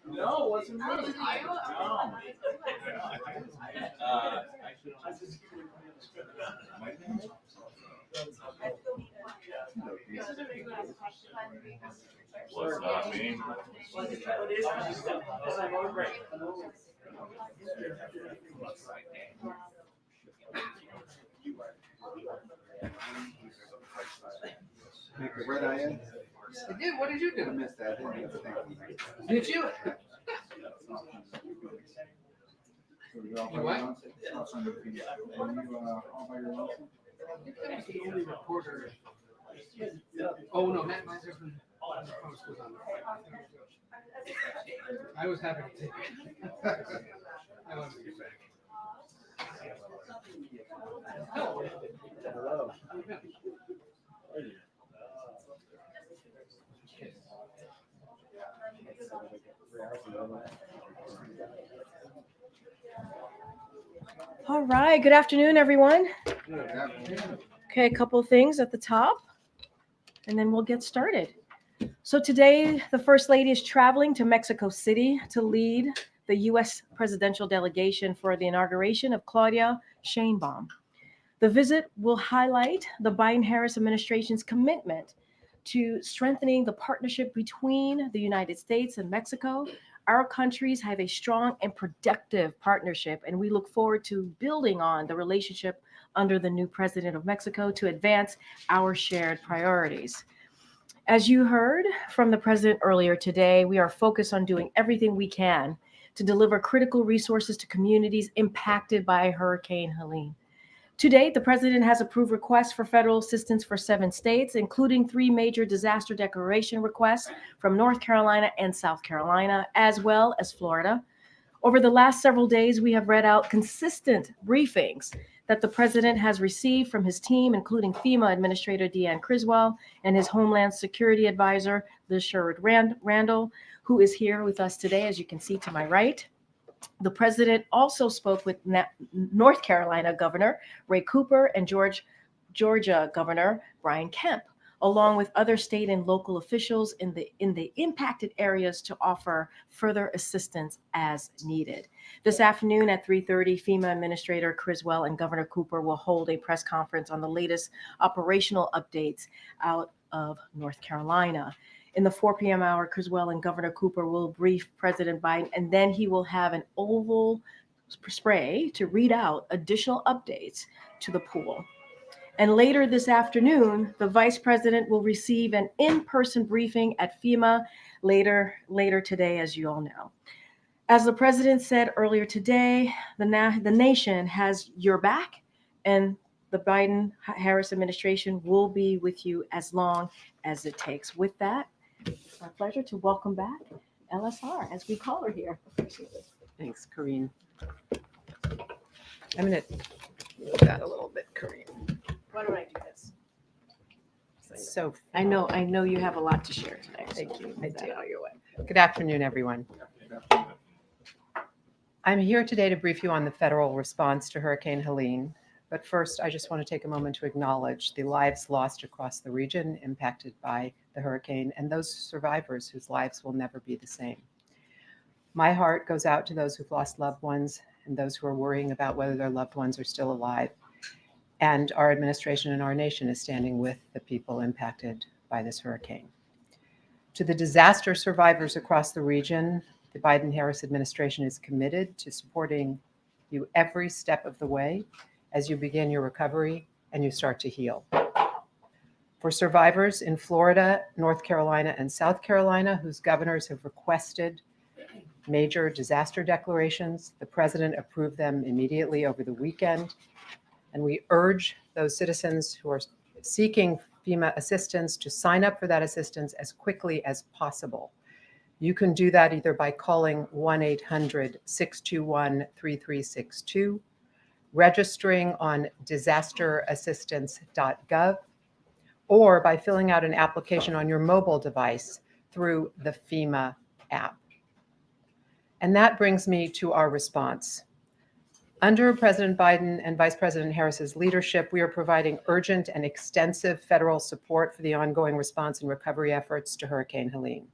No, it wasn't me. No. Was not me. Make a red eye in? I did. What did you I do? missed that. I didn't even think. Did you? So you're all by You what? your lonesome? Are you all by your lonesome? I think that was the only reporter. Oh no, Matt Miser from the Post was on. I was happy to take it. I wanted to get back. Hello. All right, good afternoon, everyone. Okay, a couple of things at the top, and then we'll get started. So today, the First Lady is traveling to Mexico City to lead the U.S. presidential delegation for the inauguration of Claudia Sheinbaum. The visit will highlight the Biden-Harris administration's commitment to strengthening the partnership between the United States and Mexico. Our countries have a strong and productive partnership, and we look forward to building on the relationship under the new president of Mexico to advance our shared priorities. As you heard from the president earlier today, we are focused on doing everything we can to deliver critical resources to communities impacted by Hurricane Helene. To date, the president has approved requests for federal assistance for 7 states, including 3 major disaster declaration requests from North Carolina and South Carolina, as well as Florida. Over the last several days, we have read out consistent briefings that the president has received from his team, including FEMA Administrator Deanne Criswell and his Homeland Security Advisor, Liz Sherwood-Randall, who is here with us today, as you can see to my right. The president also spoke with North Carolina Governor Ray Cooper and Georgia Governor Brian Kemp, along with other state and local officials in the impacted areas to offer further assistance as needed. This afternoon at 3:30, FEMA Administrator Criswell and Governor Cooper will hold a press conference on the latest operational updates out of North Carolina. In the 4 p.m. hour, Criswell and Governor Cooper will brief President Biden, and then he will have an oval spray to read out additional updates to the pool. And later this afternoon, the Vice President will receive an in-person briefing at FEMA later today, as you all know. As the President said earlier today, the nation has your back, and the Biden-Harris administration will be with you as long as it takes. With that, it's my pleasure to welcome back LSR, as we call her here. Thanks, Karine. I'm going to move that a little bit, Karine. Why don't I do this? So I know you have a lot to share today. Thank you. I do. Your way. Good afternoon, everyone. I'm here today to brief you on the federal response to Hurricane Helene. But first, I just want to take a moment to acknowledge the lives lost across the region impacted by the hurricane and those survivors whose lives will never be the same. My heart goes out to those who've lost loved ones and those who are worrying about whether their loved ones are still alive. And our administration and our nation is standing with the people impacted by this hurricane. To the disaster survivors across the region, the Biden-Harris administration is committed to supporting you every step of the way as you begin your recovery and you start to heal. For survivors in Florida, North Carolina, and South Carolina, whose governors have requested major disaster declarations, the president approved them immediately over the weekend. And we urge those citizens who are seeking FEMA assistance to sign up for that assistance as quickly as possible. You can do that either by calling 1-800-621-3362, registering on disasterassistance.gov, or by filling out an application on your mobile device through the FEMA app. And that brings me to our response. Under President Biden and Vice President Harris's leadership, we are providing urgent and extensive federal support for the ongoing response and recovery efforts to Hurricane Helene.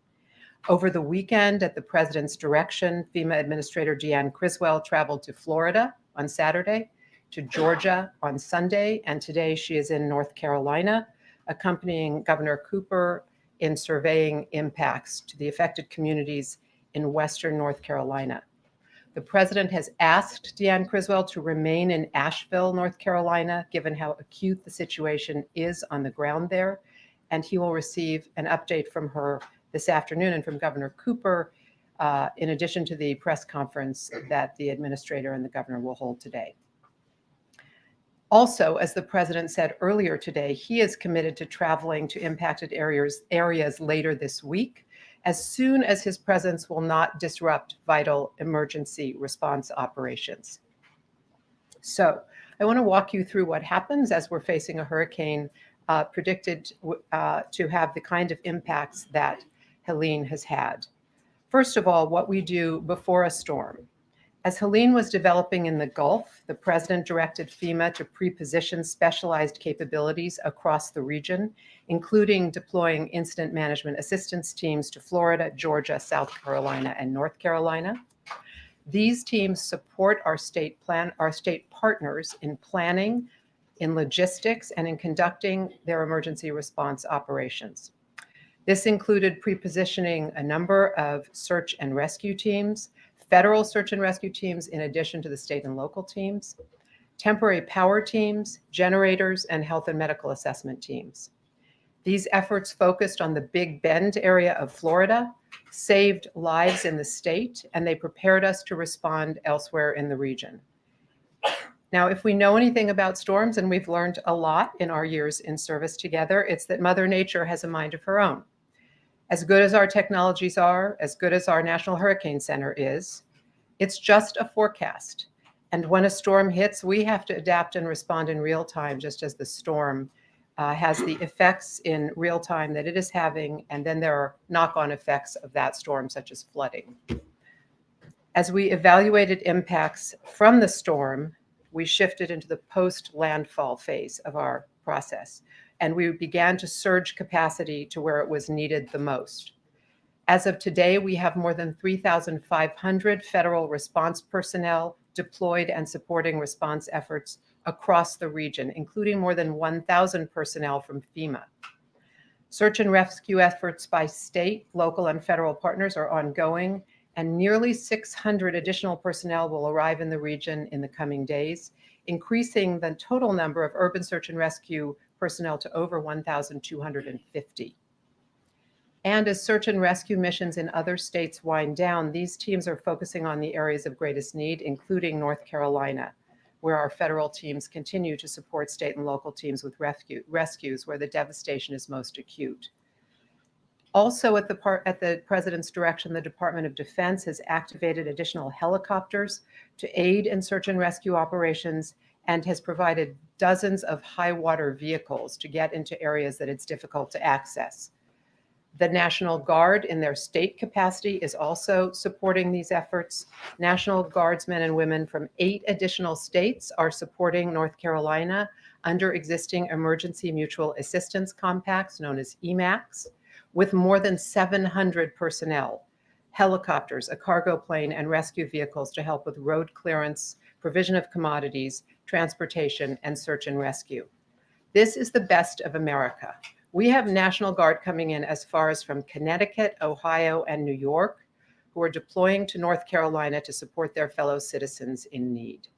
Over the weekend, at the president's direction, FEMA Administrator Deanne Criswell traveled to Florida on Saturday, to Georgia on Sunday, and today she is in North Carolina, accompanying Governor Cooper in surveying impacts to the affected communities in Western North Carolina. The president has asked Deanne Criswell to remain in Asheville, North Carolina, given how acute the situation is on the ground there, and he will receive an update from her this afternoon and from Governor Cooper, in addition to the press conference that the administrator and the governor will hold today. Also, as the president said earlier today, he is committed to traveling to impacted areas later this week, as soon as his presence will not disrupt vital emergency response operations. So I want to walk you through what happens as we're facing a hurricane predicted to have the kind of impacts that Helene has had. First of all, what we do before a storm. As Helene was developing in the Gulf, the president directed FEMA to pre-position specialized capabilities across the region, including deploying incident management assistance teams to Florida, Georgia, South Carolina, and North Carolina. These teams support our state partners in planning, in logistics, and in conducting their emergency response operations. This included pre-positioning a number of search and rescue teams, federal search and rescue teams in addition to the state and local teams, temporary power teams, generators, and health and medical assessment teams. These efforts focused on the Big Bend area of Florida, saved lives in the state, and they prepared us to respond elsewhere in the region. Now, if we know anything about storms, and we've learned a lot in our years in service together, it's that Mother Nature has a mind of her own. As good as our technologies are, as good as our National Hurricane Center is, it's just a forecast. And when a storm hits, we have to adapt and respond in real time, just as the storm has the effects in real time that it is having, and then there are knock-on effects of that storm, such as flooding. As we evaluated impacts from the storm, we shifted into the post-landfall phase of our process, and we began to surge capacity to where it was needed the most. As of today, we have more than 3,500 federal response personnel deployed and supporting response efforts across the region, including more than 1,000 personnel from FEMA. Search and rescue efforts by state, local, and federal partners are ongoing, and nearly 600 additional personnel will arrive in the region in the coming days, increasing the total number of urban search and rescue personnel to over 1,250. And as search and rescue missions in other states wind down, these teams are focusing on the areas of greatest need, including North Carolina, where our federal teams continue to support state and local teams with rescues where the devastation is most acute. Also, at the president's direction, the Department of Defense has activated additional helicopters to aid in search and rescue operations and has provided dozens of high water vehicles to get into areas that it's difficult to access. The National Guard in their state capacity is also supporting these efforts. National Guardsmen and women from 8 additional states are supporting North Carolina under existing emergency mutual assistance compacts known as EMACs, with more than 700 personnel, helicopters, a cargo plane, and rescue vehicles to help with road clearance, provision of commodities, transportation, and search and rescue. This is the best of America. We have National Guard coming in as far as from Connecticut, Ohio, and New York, who are deploying to North Carolina to support their fellow citizens in need.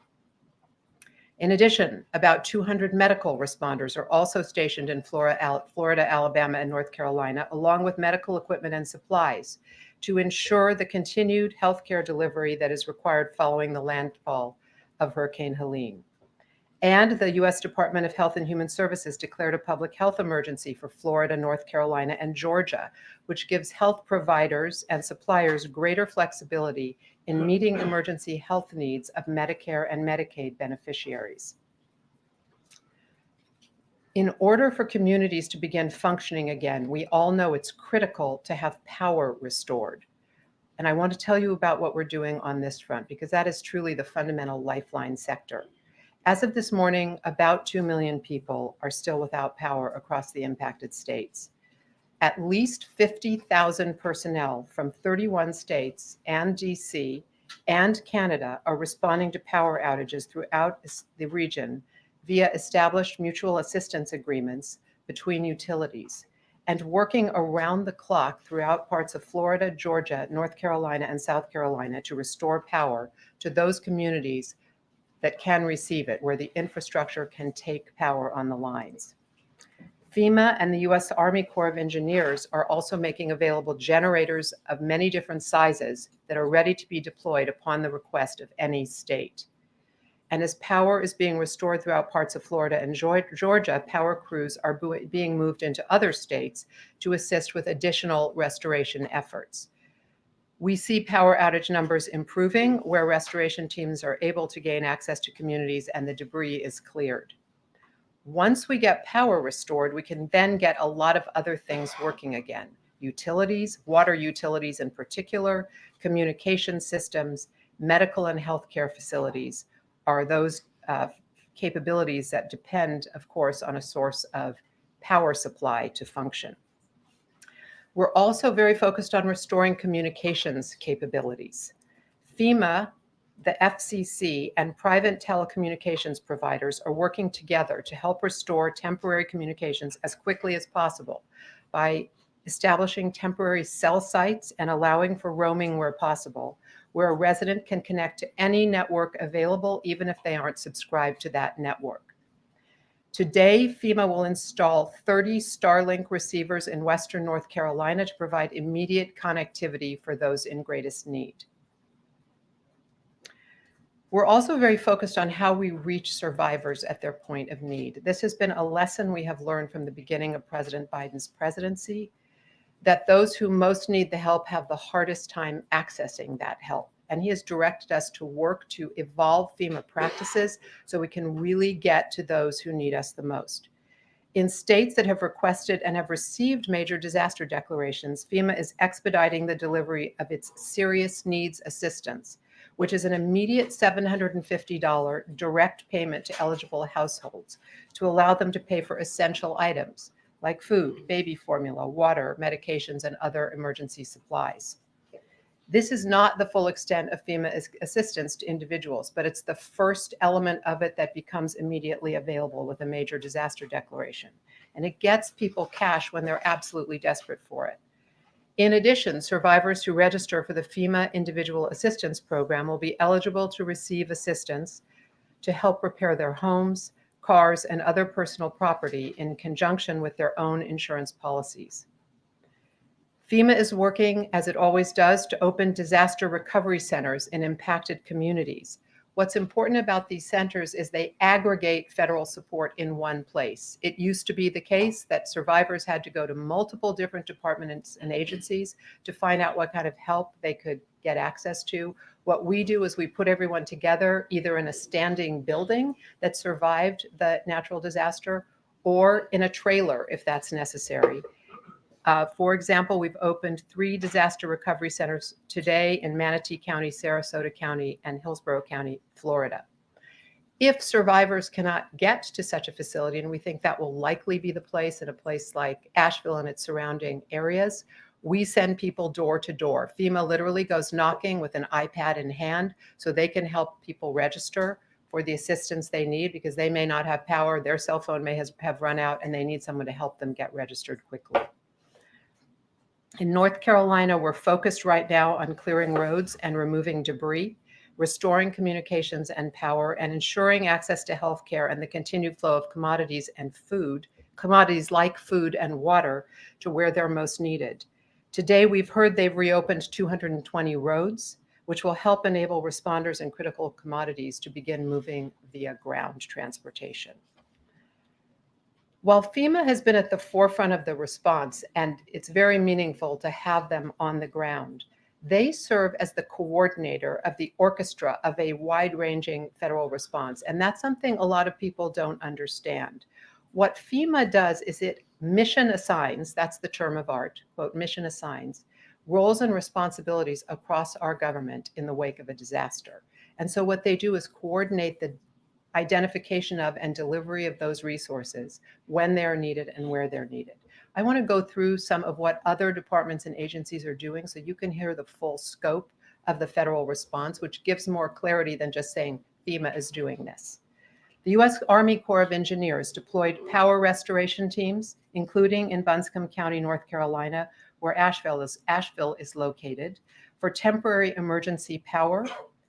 In addition, about 200 medical responders are also stationed in Florida, Alabama, and North Carolina, along with medical equipment and supplies, to ensure the continued healthcare delivery that is required following the landfall of Hurricane Helene. And the U.S. Department of Health and Human Services declared a public health emergency for Florida, North Carolina, and Georgia, which gives health providers and suppliers greater flexibility in meeting emergency health needs of Medicare and Medicaid beneficiaries. In order for communities to begin functioning again, we all know it's critical to have power restored. And I want to tell you about what we're doing on this front, because that is truly the fundamental lifeline sector. As of this morning, about 2 million people are still without power across the impacted states. At least 50,000 personnel from 31 states and DC and Canada are responding to power outages throughout the region via established mutual assistance agreements between utilities and working around the clock throughout parts of Florida, Georgia, North Carolina, and South Carolina to restore power to those communities that can receive it, where the infrastructure can take power on the lines. FEMA and the U.S. Army Corps of Engineers are also making available generators of many different sizes that are ready to be deployed upon the request of any state. And as power is being restored throughout parts of Florida and Georgia, power crews are being moved into other states to assist with additional restoration efforts. We see power outage numbers improving where restoration teams are able to gain access to communities and the debris is cleared. Once we get power restored, we can then get a lot of other things working again. Utilities, water utilities in particular, communication systems, medical and healthcare facilities are those capabilities that depend, of course, on a source of power supply to function. We're also very focused on restoring communications capabilities. FEMA, the FCC, and private telecommunications providers are working together to help restore temporary communications as quickly as possible by establishing temporary cell sites and allowing for roaming where possible, where a resident can connect to any network available, even if they aren't subscribed to that network. Today, FEMA will install 30 Starlink receivers in Western North Carolina to provide immediate connectivity for those in greatest need. We're also very focused on how we reach survivors at their point of need. This has been a lesson we have learned from the beginning of President Biden's presidency, that those who most need the help have the hardest time accessing that help. And he has directed us to work to evolve FEMA practices so we can really get to those who need us the most. In states that have requested and have received major disaster declarations, FEMA is expediting the delivery of its serious needs assistance, which is an immediate $750 direct payment to eligible households to allow them to pay for essential items like food, baby formula, water, medications, and other emergency supplies. This is not the full extent of FEMA assistance to individuals, but it's the first element of it that becomes immediately available with a major disaster declaration. And it gets people cash when they're absolutely desperate for it. In addition, survivors who register for the FEMA Individual Assistance Program will be eligible to receive assistance to help repair their homes, cars, and other personal property in conjunction with their own insurance policies. FEMA is working, as it always does, to open disaster recovery centers in impacted communities. What's important about these centers is they aggregate federal support in one place. It used to be the case that survivors had to go to multiple different departments and agencies to find out what kind of help they could get access to. What we do is we put everyone together either in a standing building that survived the natural disaster or in a trailer if that's necessary. For example, we've opened 3 disaster recovery centers today in Manatee County, Sarasota County, and Hillsborough County, Florida. If survivors cannot get to such a facility, and we think that will likely be the place in a place like Asheville and its surrounding areas, we send people door to door. FEMA literally goes knocking with an iPad in hand so they can help people register for the assistance they need because they may not have power, their cell phone may have run out, and they need someone to help them get registered quickly. In North Carolina, we're focused right now on clearing roads and removing debris, restoring communications and power, and ensuring access to healthcare and the continued flow of commodities and food, commodities like food and water, to where they're most needed. Today, we've heard they've reopened 220 roads, which will help enable responders and critical commodities to begin moving via ground transportation. While FEMA has been at the forefront of the response, and it's very meaningful to have them on the ground, they serve as the coordinator of the orchestra of a wide-ranging federal response. And that's something a lot of people don't understand. What FEMA does is it mission assigns, that's the term of art, quote, mission assigns, roles and responsibilities across our government in the wake of a disaster. And so what they do is coordinate the identification of and delivery of those resources when they're needed and where they're needed. I want to go through some of what other departments and agencies are doing so you can hear the full scope of the federal response, which gives more clarity than just saying FEMA is doing this. The U.S. Army Corps of Engineers deployed power restoration teams, including in Buncombe County, North Carolina, where Asheville is located, for temporary emergency power,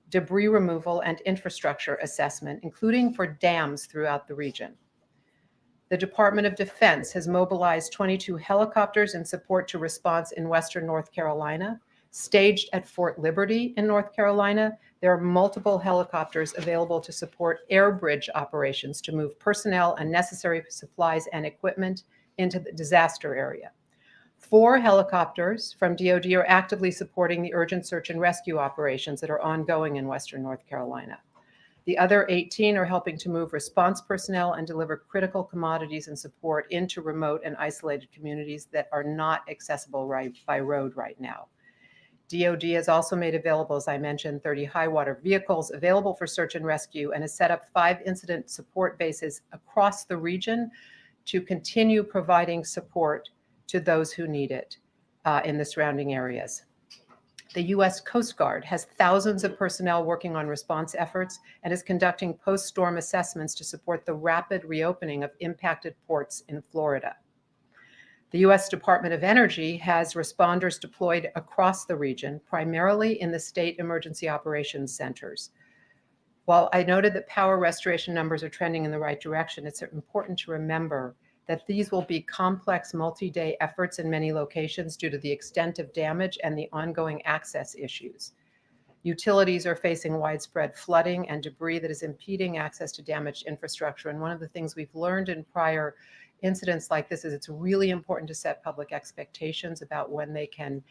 debris removal, and infrastructure assessment, including for dams throughout the region. The Department of Defense has mobilized 22 helicopters in support to response in Western North Carolina. Staged at Fort Liberty in North Carolina, there are multiple helicopters available to support air bridge operations to move personnel and necessary supplies and equipment into the disaster area. 4 helicopters from DoD are actively supporting the urgent search and rescue operations that are ongoing in Western North Carolina. The other 18 are helping to move response personnel and deliver critical commodities and support into remote and isolated communities that are not accessible by road right now. DoD has also made available, as I mentioned, 30 high water vehicles available for search and rescue, and has set up 5 incident support bases across the region to continue providing support to those who need it in the surrounding areas. The U.S. Coast Guard has thousands of personnel working on response efforts and is conducting post-storm assessments to support the rapid reopening of impacted ports in Florida. The U.S. Department of Energy has responders deployed across the region, primarily in the state emergency operations centers. While I noted that power restoration numbers are trending in the right direction, it's important to remember that these will be complex multi-day efforts in many locations due to the extent of damage and the ongoing access issues. Utilities are facing widespread flooding and debris that is impeding access to damaged infrastructure. And one of the things we've learned in prior incidents like this is it's really important to set public expectations about when they can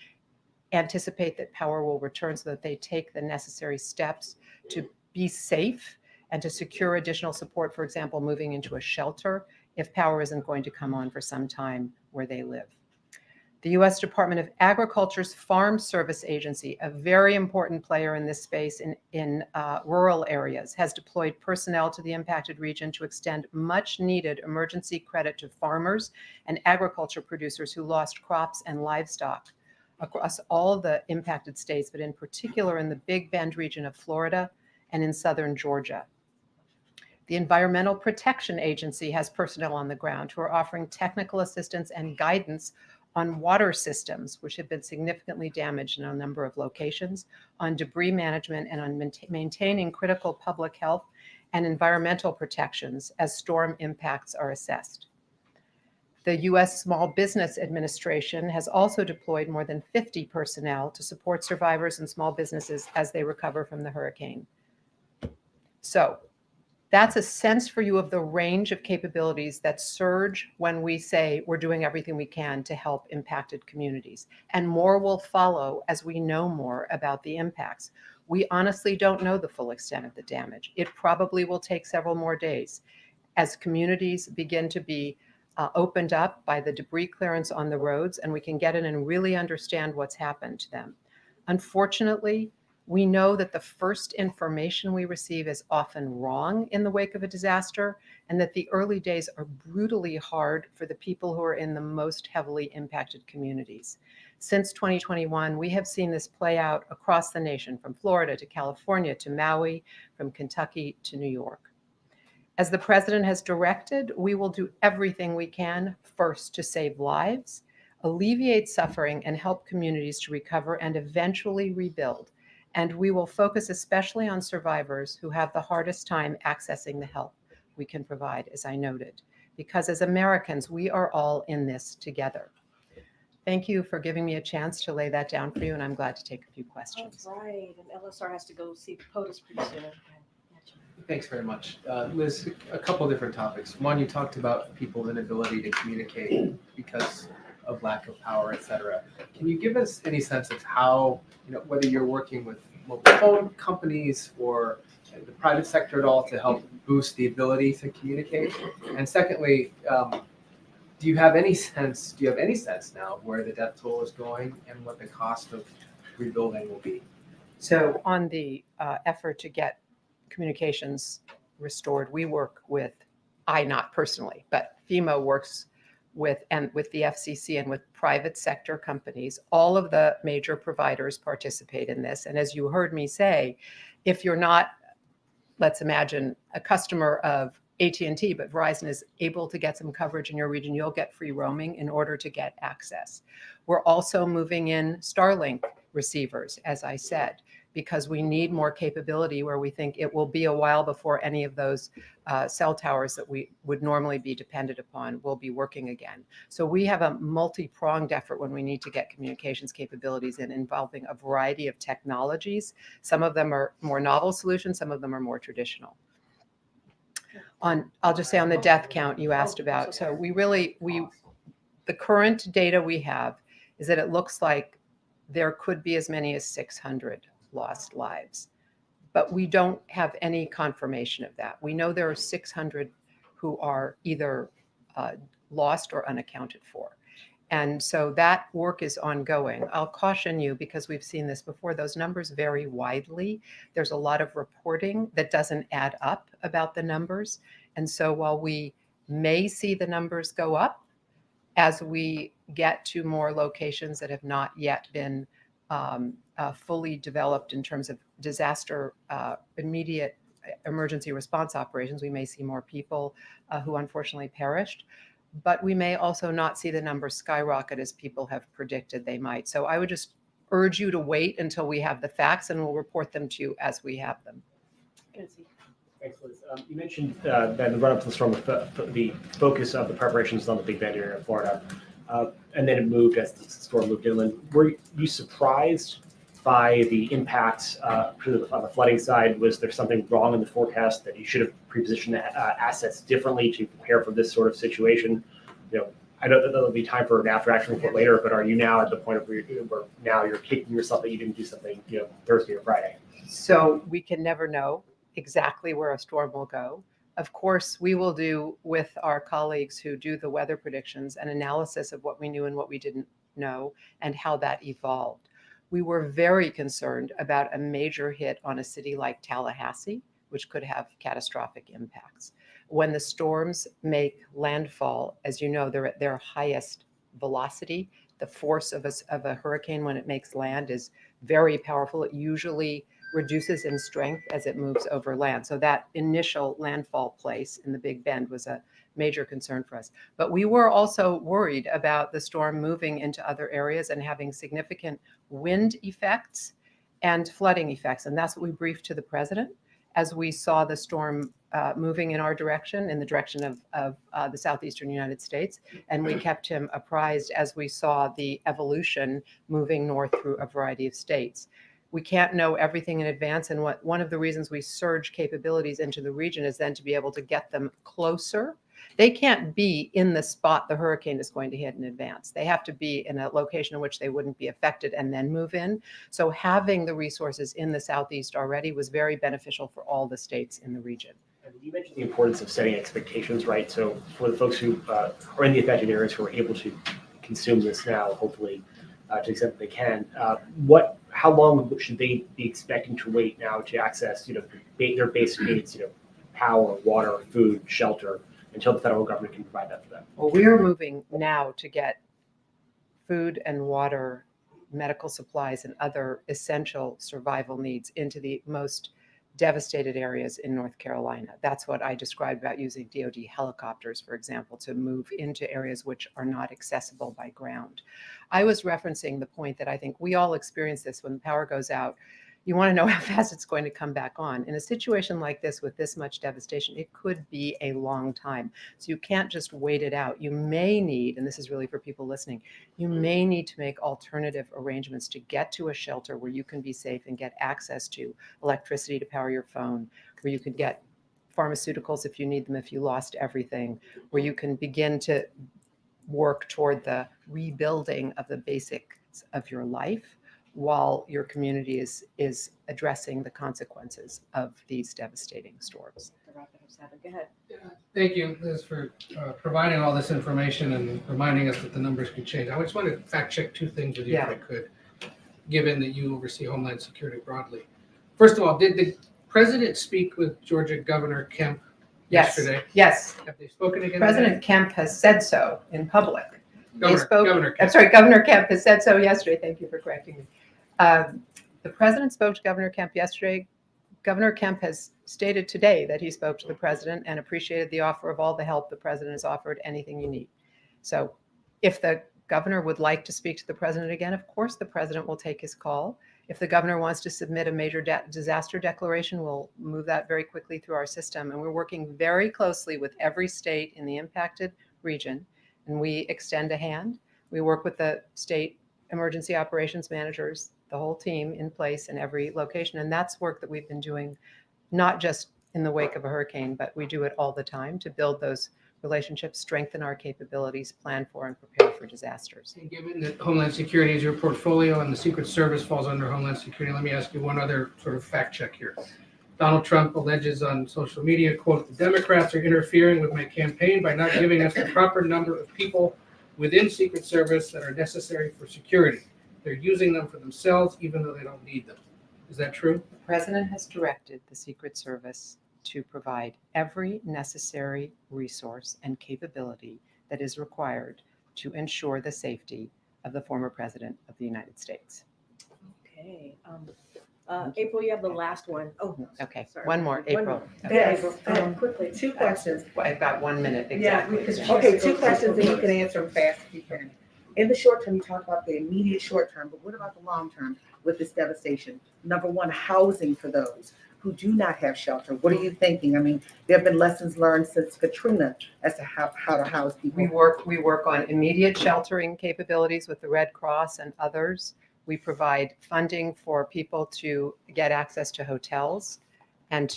anticipate that power will return so that they take the necessary steps to be safe and to secure additional support, for example, moving into a shelter if power isn't going to come on for some time where they live. The U.S. Department of Agriculture's Farm Service Agency, a very important player in this space in rural areas, has deployed personnel to the impacted region to extend much needed emergency credit to farmers and agriculture producers who lost crops and livestock across all the impacted states, but in particular in the Big Bend region of Florida and in southern Georgia. The Environmental Protection Agency has personnel on the ground who are offering technical assistance and guidance on water systems, which have been significantly damaged in a number of locations, on debris management, and on maintaining critical public health and environmental protections as storm impacts are assessed. The U.S. Small Business Administration has also deployed more than 50 personnel to support survivors and small businesses as they recover from the hurricane. So that's a sense for you of the range of capabilities that surge when we say we're doing everything we can to help impacted communities. And more will follow as we know more about the impacts. We honestly don't know the full extent of the damage. It probably will take several more days as communities begin to be opened up by the debris clearance on the roads, and we can get in and really understand what's happened to them. Unfortunately, we know that the first information we receive is often wrong in the wake of a disaster, and that the early days are brutally hard for the people who are in the most heavily impacted communities. Since 2021, we have seen this play out across the nation, from Florida to California to Maui, from Kentucky to New York. As the president has directed, we will do everything we can first to save lives, alleviate suffering, and help communities to recover and eventually rebuild. And we will focus especially on survivors who have the hardest time accessing the help we can provide, as I noted, because as Americans, we are all in this together. Thank you for giving me a chance to lay that down for you, and I'm glad to take a few questions. All right, and LSR has to go see the POTUS pretty soon. Thanks very much. Liz, a couple different topics. One, you talked about people's inability to communicate because of lack of power, et cetera. Can you give us any sense of how, whether you're working with mobile phone companies or the private sector at all to help boost the ability to communicate? And secondly, do you have any sense now where the death toll is going and what the cost of rebuilding will be? So on the effort to get communications restored, we work with, not personally, but FEMA works with the FCC and with private sector companies. All of the major providers participate in this. And as you heard me say, if you're not, let's imagine, a customer of AT&T, but Verizon is able to get some coverage in your region, you'll get free roaming in order to get access. We're also moving in Starlink receivers, as I said, because we need more capability where we think it will be a while before any of those cell towers that we would normally be dependent upon will be working again. So we have a multi-pronged effort when we need to get communications capabilities in, involving a variety of technologies. Some of them are more novel solutions, some of them are more traditional. I'll just say on the death count you asked about. So the current data we have is that it looks like there could be as many as 600 lost lives, but we don't have any confirmation of that. We know there are 600 who are either lost or unaccounted for. And so that work is ongoing. I'll caution you, because we've seen this before, those numbers vary widely. There's a lot of reporting that doesn't add up about the numbers. And so while we may see the numbers go up as we get to more locations that have not yet been fully developed in terms of disaster immediate emergency response operations, we may see more people who unfortunately perished. But we may also not see the numbers skyrocket as people have predicted they might. So I would just urge you to wait until we have the facts, and we'll report them to you as we have them. Thanks, Liz. You mentioned that in the run-up to the storm, the focus of the preparations on the Big Bend area of Florida, and then it moved as the storm moved inland. Were you surprised by the impacts on the flooding side? Was there something wrong in the forecast that you should have pre-positioned the assets differently to prepare for this sort of situation? I know that there'll be time for an after-action report later, but are you now at the point of where now you're kicking yourself that you didn't do something, Thursday or Friday? So we can never know exactly where a storm will go. Of course, we will do with our colleagues who do the weather predictions an analysis of what we knew and what we didn't know and how that evolved. We were very concerned about a major hit on a city like Tallahassee, which could have catastrophic impacts. When the storms make landfall, as you know, they're at their highest velocity. The force of a hurricane when it makes land is very powerful. It usually reduces in strength as it moves over land. So that initial landfall place in the Big Bend was a major concern for us. But we were also worried about the storm moving into other areas and having significant wind effects and flooding effects. And that's what we briefed to the president as we saw the storm moving in our direction, in the direction of the southeastern United States. And we kept him apprised as we saw the evolution moving north through a variety of states. We can't know everything in advance. And one of the reasons we surge capabilities into the region is then to be able to get them closer. They can't be in the spot the hurricane is going to hit in advance. They have to be in a location in which they wouldn't be affected and then move in. So having the resources in the southeast already was very beneficial for all the states in the region. And you mentioned the importance of setting expectations, right? So for the folks who are in the affected areas who are able to consume this now, hopefully to the extent that they can, how long should they be expecting to wait now to access, their basic needs, power, water, food, shelter, until the federal government can provide that for them? Well, we are moving now to get food and water, medical supplies, and other essential survival needs into the most devastated areas in North Carolina. That's what I described about using DoD helicopters, for example, to move into areas which are not accessible by ground. I was referencing the point that I think we all experience this when the power goes out. You want to know how fast it's going to come back on. In a situation like this with this much devastation, it could be a long time. So you can't just wait it out. You may need, and this is really for people listening, you may need to make alternative arrangements to get to a shelter where you can be safe and get access to electricity to power your phone, where you can get pharmaceuticals if you need them, if you lost everything, where you can begin to work toward the rebuilding of the basics of your life, while your community is addressing the consequences of these devastating storms. Go ahead. Thank you, Liz, for providing all this information and reminding us that the numbers could change. I just want to fact check two things with you if I could, given that you oversee Homeland Security broadly. First of all, did the president speak with Georgia Governor Kemp Yes, yesterday. yes. Have they spoken again? President Kemp has said so in public. Governor Kemp. I'm sorry, Governor Kemp has said so yesterday. Thank you for correcting me. The president spoke to Governor Kemp yesterday. Governor Kemp has stated today that he spoke to the president and appreciated the offer of all the help the president has offered, anything you need. So if the governor would like to speak to the president again, of course the president will take his call. If the governor wants to submit a major disaster declaration, we'll move that very quickly through our system. And we're working very closely with every state in the impacted region. And we extend a hand. We work with the state emergency operations managers, the whole team in place in every location. And that's work that we've been doing, not just in the wake of a hurricane, but we do it all the time to build those relationships, strengthen our capabilities, plan for and prepare for disasters. And given that Homeland Security is your portfolio and the Secret Service falls under Homeland Security, let me ask you one other sort of fact check here. Donald Trump alleges on social media, quote, "The Democrats are interfering with my campaign by not giving us the proper number of people within Secret Service that are necessary for security. They're using them for themselves even though they don't need them." Is that true? The president has directed the Secret Service to provide every necessary resource and capability that is required to ensure the safety of the former president of the United States. Okay. April, you have the last one. Oh, Okay, sorry. one more, One April. more. Okay. Yes, quickly, two questions. I've got 1 minute, Yeah, exactly. okay, two questions and you can answer them fast if you can. In the short term, you talk about the immediate short term, but what about the long term with this devastation? Number one, housing for those who do not have shelter. What are you thinking? I mean, there have been lessons learned since Katrina as to how to house people. We work on immediate sheltering capabilities with the Red Cross and others. We provide funding for people to get access to hotels and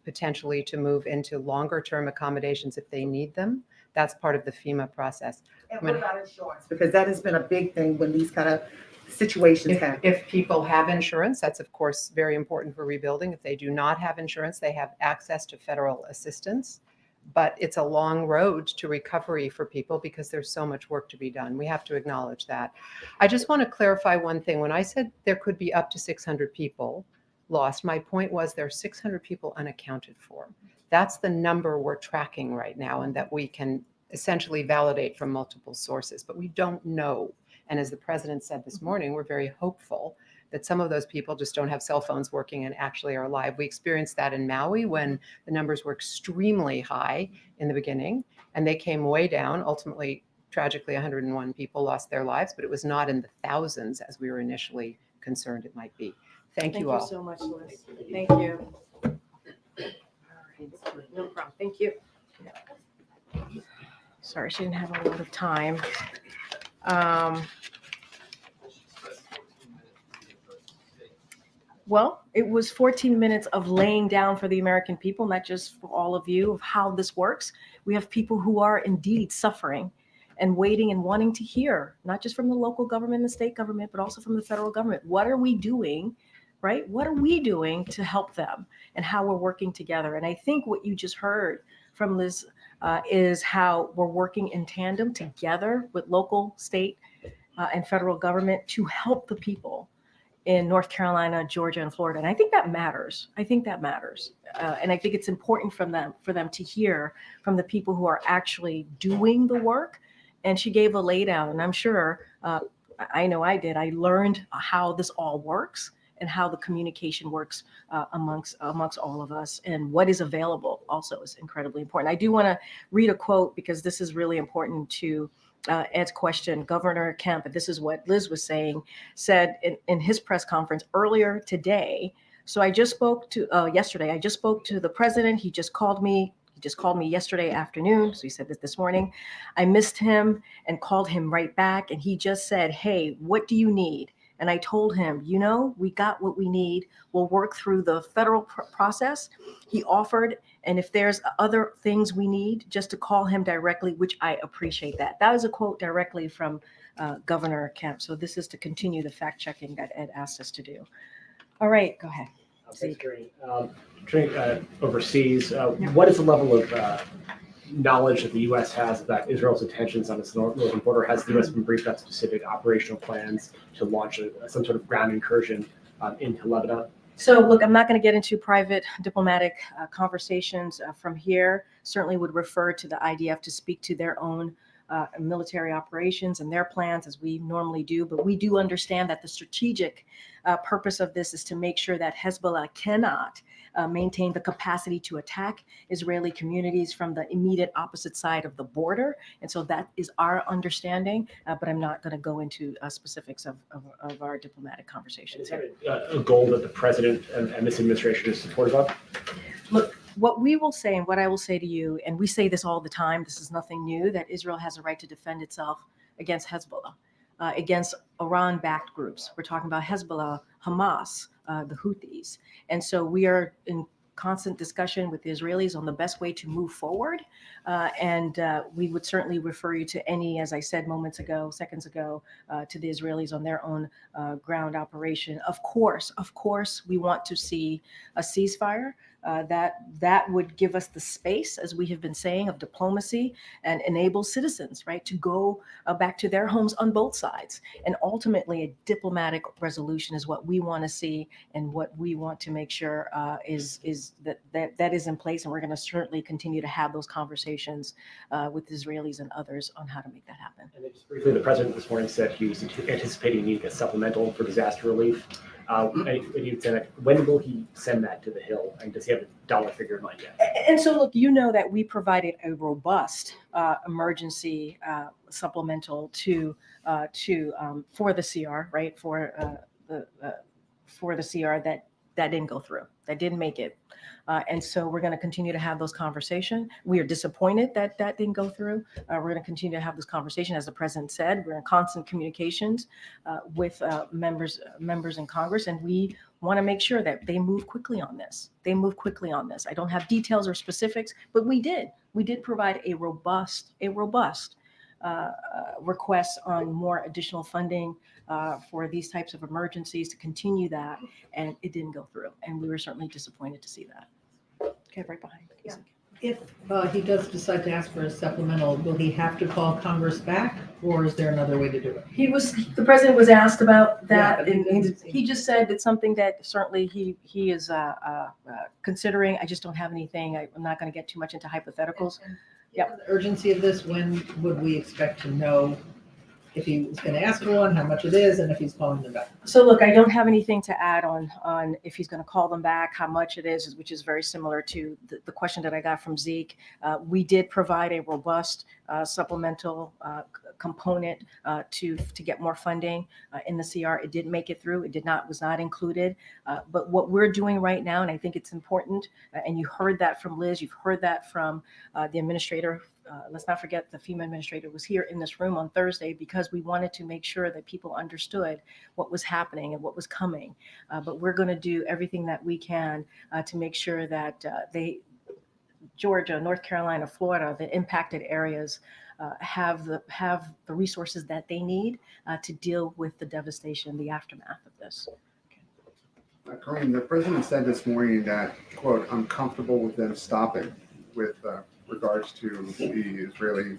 potentially to move into longer term accommodations if they need them. That's part of the FEMA process. And what about insurance? Because that has been a big thing when these kind of situations happen. If people have insurance, that's of course very important for rebuilding. If they do not have insurance, they have access to federal assistance. But it's a long road to recovery for people because there's so much work to be done. We have to acknowledge that. I just want to clarify one thing. When I said there could be up to 600 people lost, my point was there are 600 people unaccounted for. That's the number we're tracking right now and that we can essentially validate from multiple sources, but we don't know. And as the president said this morning, we're very hopeful that some of those people just don't have cell phones working and actually are alive. We experienced that in Maui when the numbers were extremely high in the beginning and they came way down. Ultimately, tragically, 101 people lost their lives, but it was not in the thousands as we were initially concerned it might be. Thank you all. Thank you so much, Liz. Thank you. No problem. Thank you. Sorry, she didn't have a lot of time. Well, it was 14 minutes of laying down for the American people, not just for all of you, of how this works. We have people who are indeed suffering and waiting and wanting to hear, not just from the local government, the state government, but also from the federal government. What are we doing, right? What are we doing to help them and how we're working together? And I think what you just heard from Liz is how we're working in tandem together with local, state, and federal government to help the people in North Carolina, Georgia, and Florida. And I think that matters. I think that matters. And I think it's important for them to hear from the people who are actually doing the work. And she gave a laydown, and I'm sure, I know I did. I learned how this all works and how the communication works amongst all of us, and what is available also is incredibly important. I do want to read a quote because this is really important to Ed's question. Governor Kemp, and this is what Liz was saying, said in his press conference earlier today. So I just spoke to yesterday. I just spoke to the president. He just called me. He just called me yesterday afternoon. So he said this morning. I missed him and called him right back. And he just said, "Hey, what do you need?" And I told him, we got what we need. We'll work through the federal process. He offered, and if there's other things we need, just to call him directly, which I appreciate that. That was a quote directly from Governor Kemp. So this is to continue the fact checking that Ed asked us to do. All right, go ahead. Thanks, Karine. Overseas, what is the level of knowledge that the U.S. has about Israel's intentions on its northern border? Has the U.S. been briefed on specific operational plans to launch some sort of ground incursion into Lebanon? So look, I'm not going to get into private diplomatic conversations from here. Certainly would refer to the IDF to speak to their own military operations and their plans as we normally do. But we do understand that the strategic purpose of this is to make sure that Hezbollah cannot maintain the capacity to attack Israeli communities from the immediate opposite side of the border. And so that is our understanding, but I'm not going to go into specifics of our diplomatic conversations Is here. that a goal that the president and this administration is supportive of? Look, what we will say and what I will say to you, and we say this all the time, this is nothing new, that Israel has a right to defend itself against Hezbollah, against Iran-backed groups. We're talking about Hezbollah, Hamas, the Houthis. And so we are in constant discussion with the Israelis on the best way to move forward. And we would certainly refer you to any, as I said seconds ago, to the Israelis on their own ground operation. Of course, we want to see a ceasefire. That would give us the space, as we have been saying, of diplomacy and enable citizens, right, to go back to their homes on both sides. And ultimately, a diplomatic resolution is what we want to see, and what we want to make sure is that is in place. And we're going to certainly continue to have those conversations with Israelis and others on how to make that happen. And then just briefly, the president this morning said he was anticipating needing a supplemental for disaster relief. And he said, that, when will he send that to the Hill? And does he have a dollar figure in mind yet? And so, look, you know that we provided a robust emergency supplemental for the CR, right? For the CR that didn't go through, that didn't make it. And so we're going to continue to have those conversations. We are disappointed that didn't go through. We're going to continue to have this conversation. As the president said, we're in constant communications with members in Congress, and we want to make sure that they move quickly on this. I don't have details or specifics, but we did provide a robust request on more additional funding for these types of emergencies to continue that, and it didn't go through. And we were certainly disappointed to see that. Okay, right behind. Yeah. If he does decide to ask for a supplemental, will he have to call Congress back, or is there another way to do it? The president was asked about that, Yeah, and he just said it's something that certainly he is considering. I just don't have anything. I'm not going to get too much into hypotheticals. Yeah. The urgency of this, when would we expect to know if he was going to ask for one, how much it is, and if he's calling them back? So look, I don't have anything to add on if he's going to call them back, how much it is, which is very similar to the question that I got from Zeke. We did provide a robust supplemental component to get more funding in the CR. It didn't make it through. Was not included. But what we're doing right now, and I think it's important, and you heard that from Liz, you've heard that from the administrator. Let's not forget the FEMA administrator was here in this room on Thursday because we wanted to make sure that people understood what was happening and what was coming. But we're going to do everything that we can to make sure that Georgia, North Carolina, Florida, the impacted areas have the resources that they need to deal with the devastation, the aftermath of this. Karine, the president said this morning that, quote, I'm comfortable with them stopping with regards to the Israeli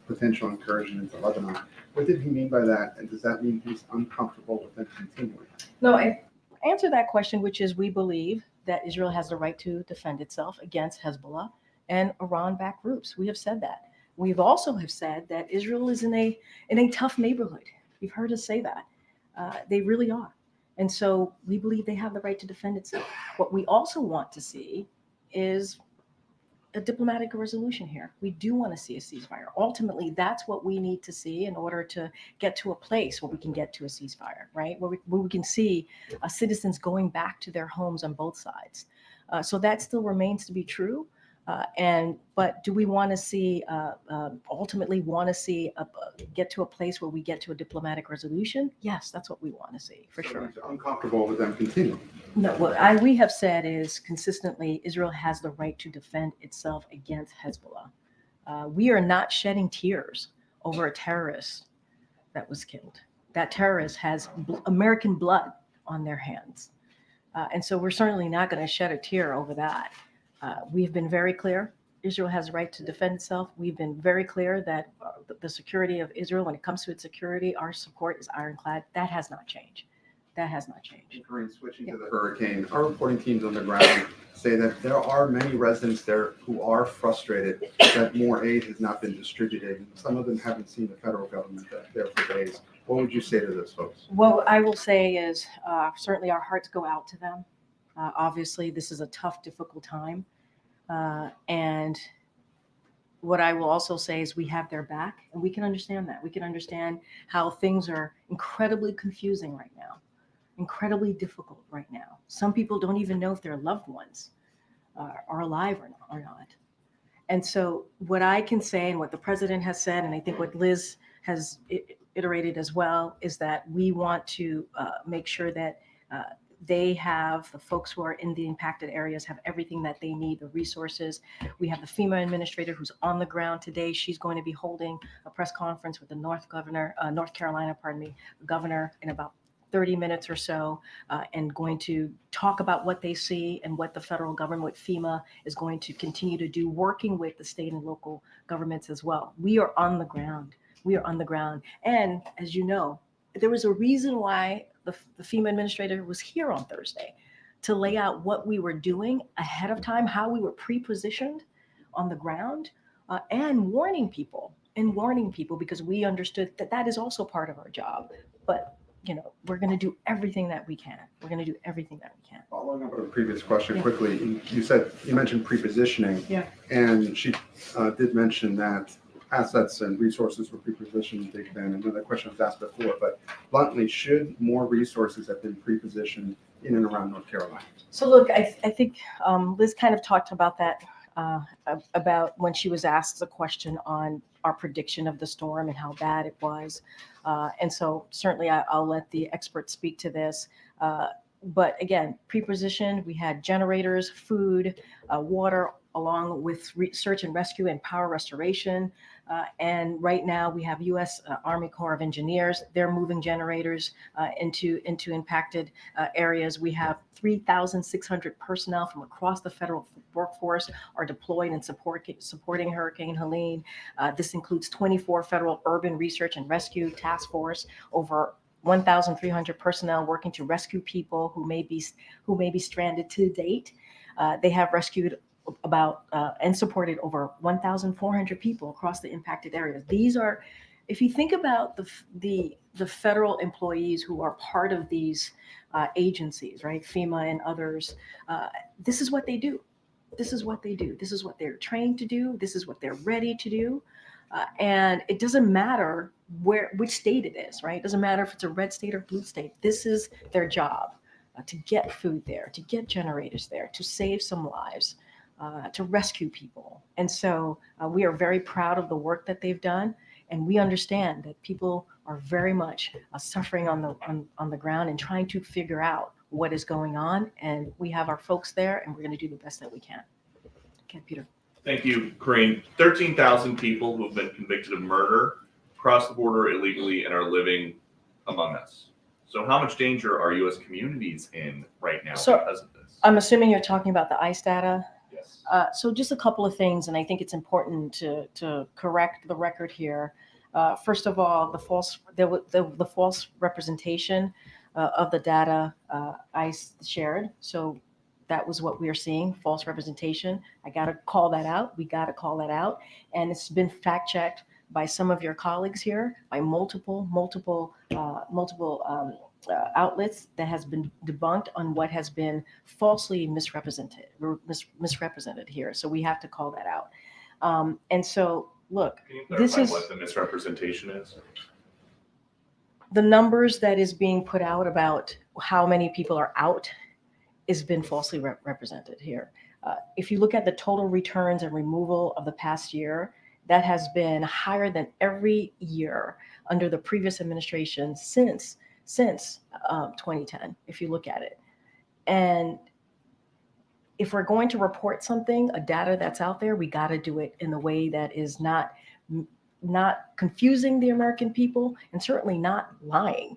potential incursion into Lebanon. What did he mean by that? And does that mean he's uncomfortable with them continuing? No, I answer that question, which is we believe that Israel has the right to defend itself against Hezbollah and Iran-backed groups. We have said that. We've also have said that Israel is in a tough neighborhood. You've heard us say that. They really are. And so we believe they have the right to defend itself. What we also want to see is a diplomatic resolution here. We do want to see a ceasefire. Ultimately, that's what we need to see in order to get to a place where we can get to a ceasefire, right? Where we can see citizens going back to their homes on both sides. So that still remains to be true. But do we want to see, ultimately want to see get to a place where we get to a diplomatic resolution? Yes, that's what we want to see, for sure. He's uncomfortable with them continuing. No, what we have said is consistently, Israel has the right to defend itself against Hezbollah. We are not shedding tears over a terrorist that was killed. That terrorist has American blood on their hands. And so we're certainly not going to shed a tear over that. We've been very clear. Israel has a right to defend itself. We've been very clear that the security of Israel, when it comes to its security, our support is ironclad. That has not changed. That has not changed. Karine, switching to the hurricane, our reporting teams on the ground say that there are many residents there who are frustrated that more aid has not been distributed. And some of them haven't seen the federal government there for days. What would you say to those folks? What I will say is certainly our hearts go out to them. Obviously, this is a tough, difficult time. And what I will also say is we have their back, and we can understand that. We can understand how things are incredibly confusing right now, incredibly difficult right now. Some people don't even know if their loved ones are alive or not. And so what I can say, and what the president has said, and I think what Liz has iterated as well, is that we want to make sure that they have, the folks who are in the impacted areas have everything that they need, the resources. We have the FEMA administrator who's on the ground today. She's going to be holding a press conference with the North Carolina governor in about 30 minutes or so, and going to talk about what they see and what the federal government, what FEMA is going to continue to do, working with the state and local governments as well. We are on the ground. We are on the ground. And as you know, there was a reason why the FEMA administrator was here on Thursday, to lay out what we were doing ahead of time, how we were pre-positioned on the ground, and warning people, because we understood that that is also part of our job. But we're going to do everything that we can. Following up on a previous question quickly, you mentioned pre-positioning. Yeah. And she did mention that assets and resources were pre-positioned. Big Ben. Another question was asked before, but bluntly, should more resources have been pre-positioned in and around North Carolina? So look, I think Liz kind of talked about that, about when she was asked the question on our prediction of the storm and how bad it was. And so certainly I'll let the experts speak to this. But again, pre-positioned, we had generators, food, water, along with search and rescue and power restoration. And right now we have U.S. Army Corps of Engineers. They're moving generators into impacted areas. We have 3,600 personnel from across the federal workforce are deployed and supporting Hurricane Helene. This includes 24 federal urban research and rescue task force, over 1,300 personnel working to rescue people who may be stranded to date. They have rescued about and supported over 1,400 people across the impacted areas. These are, if you think about the federal employees who are part of these agencies, right, FEMA and others, this is what they do. This is what they do. This is what they're trained to do. This is what they're ready to do. And it doesn't matter which state it is, right? It doesn't matter if it's a red state or blue state. This is their job, to get food there, to get generators there, to save some lives, to rescue people. And so we are very proud of the work that they've done. And we understand that people are very much suffering on the ground and trying to figure out what is going on. And we have our folks there, and we're going to do the best that we can. Okay, Peter. Thank you, Karine. 13,000 people who have been convicted of murder crossed the border illegally and are living among us. So how much danger are U.S. communities in right now because of this? I'm assuming you're talking about the ICE data. Yes. So just a couple of things, and I think it's important to correct the record here. First of all, the false representation of the data ICE shared. So that was what we are seeing, false representation. I got to call that out. We got to call that out. And it's been fact checked by some of your colleagues here, by multiple outlets that has been debunked on what has been falsely misrepresented here. So we have to call that out. And so, look, can you clarify what the misrepresentation is? The numbers that is being put out about how many people are out has been falsely represented here. If you look at the total returns and removal of the past year, that has been higher than every year under the previous administration since 2010, if you look at it. And if we're going to report something, a data that's out there, we got to do it in a way that is not confusing the American people and certainly not lying.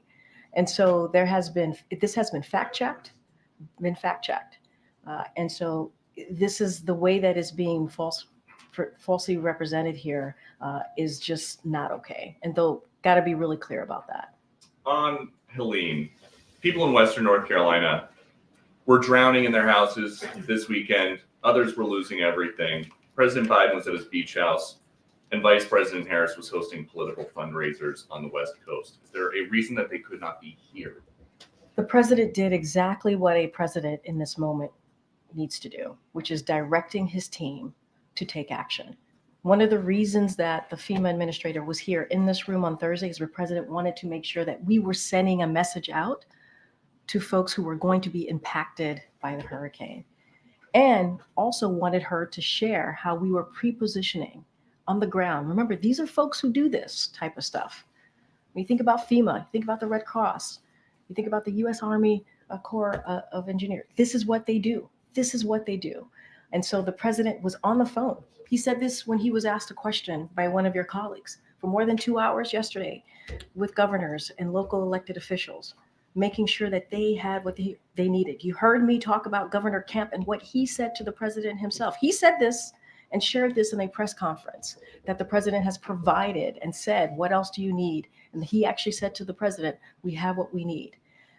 And so this has been fact-checked. And so this is the way that is being falsely represented here is just not okay. And they'll got to be really clear about that. On Helene, people in Western North Carolina were drowning in their houses this weekend. Others were losing everything. President Biden was at his beach house, and Vice President Harris was hosting political fundraisers on the West Coast. Is there a reason that they could not be here? The president did exactly what a president in this moment needs to do, which is directing his team to take action. One of the reasons that the FEMA administrator was here in this room on Thursday is the president wanted to make sure that we were sending a message out to folks who were going to be impacted by the hurricane, and also wanted her to share how we were pre-positioning on the ground. Remember, these are folks who do this type of stuff. When you think about FEMA, you think about the Red Cross, you think about the U.S. Army Corps of Engineers. This is what they do. This is what they do. And so the president was on the phone. He said this when he was asked a question by one of your colleagues for more than 2 hours yesterday with governors and local elected officials, making sure that they had what they needed. You heard me talk about Governor Kemp and what he said to the president himself. He said this and shared this in a press conference, that the president has provided and said, what else do you need? And he actually said to the president, we have what we need.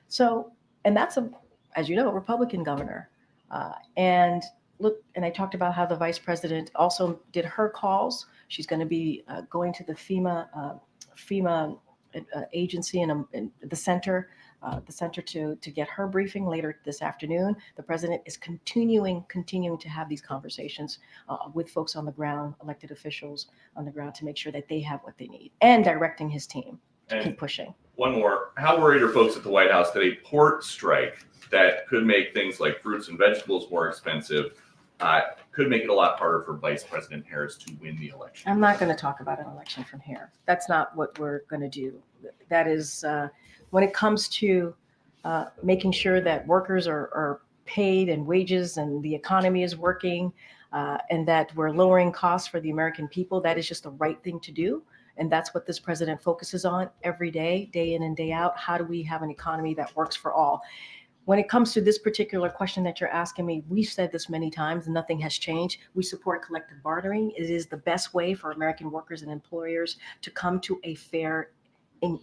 So, and that's as you know, a Republican governor. And I talked about how the vice president also did her calls. She's going to be going to the FEMA agency and the center to get her briefing later this afternoon. The president is continuing to have these conversations with folks on the ground, elected officials on the ground, to make sure that they have what they need, and directing his team to keep pushing. One more. How worried are folks at the White House that a port strike that could make things like fruits and vegetables more expensive could make it a lot harder for Vice President Harris to win the election? I'm not going to talk about an election from here. That's not what we're going to do. That is, when it comes to making sure that workers are paid and wages and the economy is working, and that we're lowering costs for the American people, that is just the right thing to do. And that's what this president focuses on every day, day in and day out. How do we have an economy that works for all? When it comes to this particular question that you're asking me, we've said this many times and nothing has changed. We support collective bartering. It is the best way for American workers and employers to come to a fair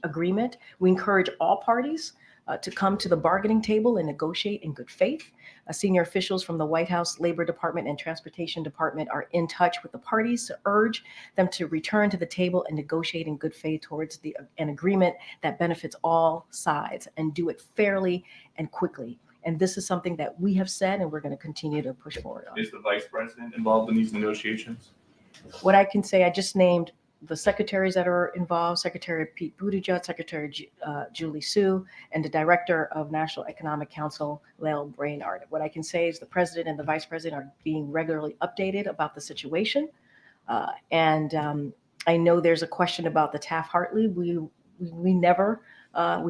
agreement. We encourage all parties to come to the bargaining table and negotiate in good faith. Senior officials from the White House Labor Department and Transportation Department are in touch with the parties to urge them to return to the table and negotiate in good faith towards an agreement that benefits all sides, and do it fairly and quickly. And this is something that we have said, and we're going to continue to push forward on. Is the vice president involved in these negotiations? What I can say, I just named the secretaries that are involved: Secretary Pete Buttigieg, Secretary Julie Su, and the Director of National Economic Council, Lael Brainard. What I can say is the president and the vice president are being regularly updated about the situation. I know there's a question about the Taft-Hartley. We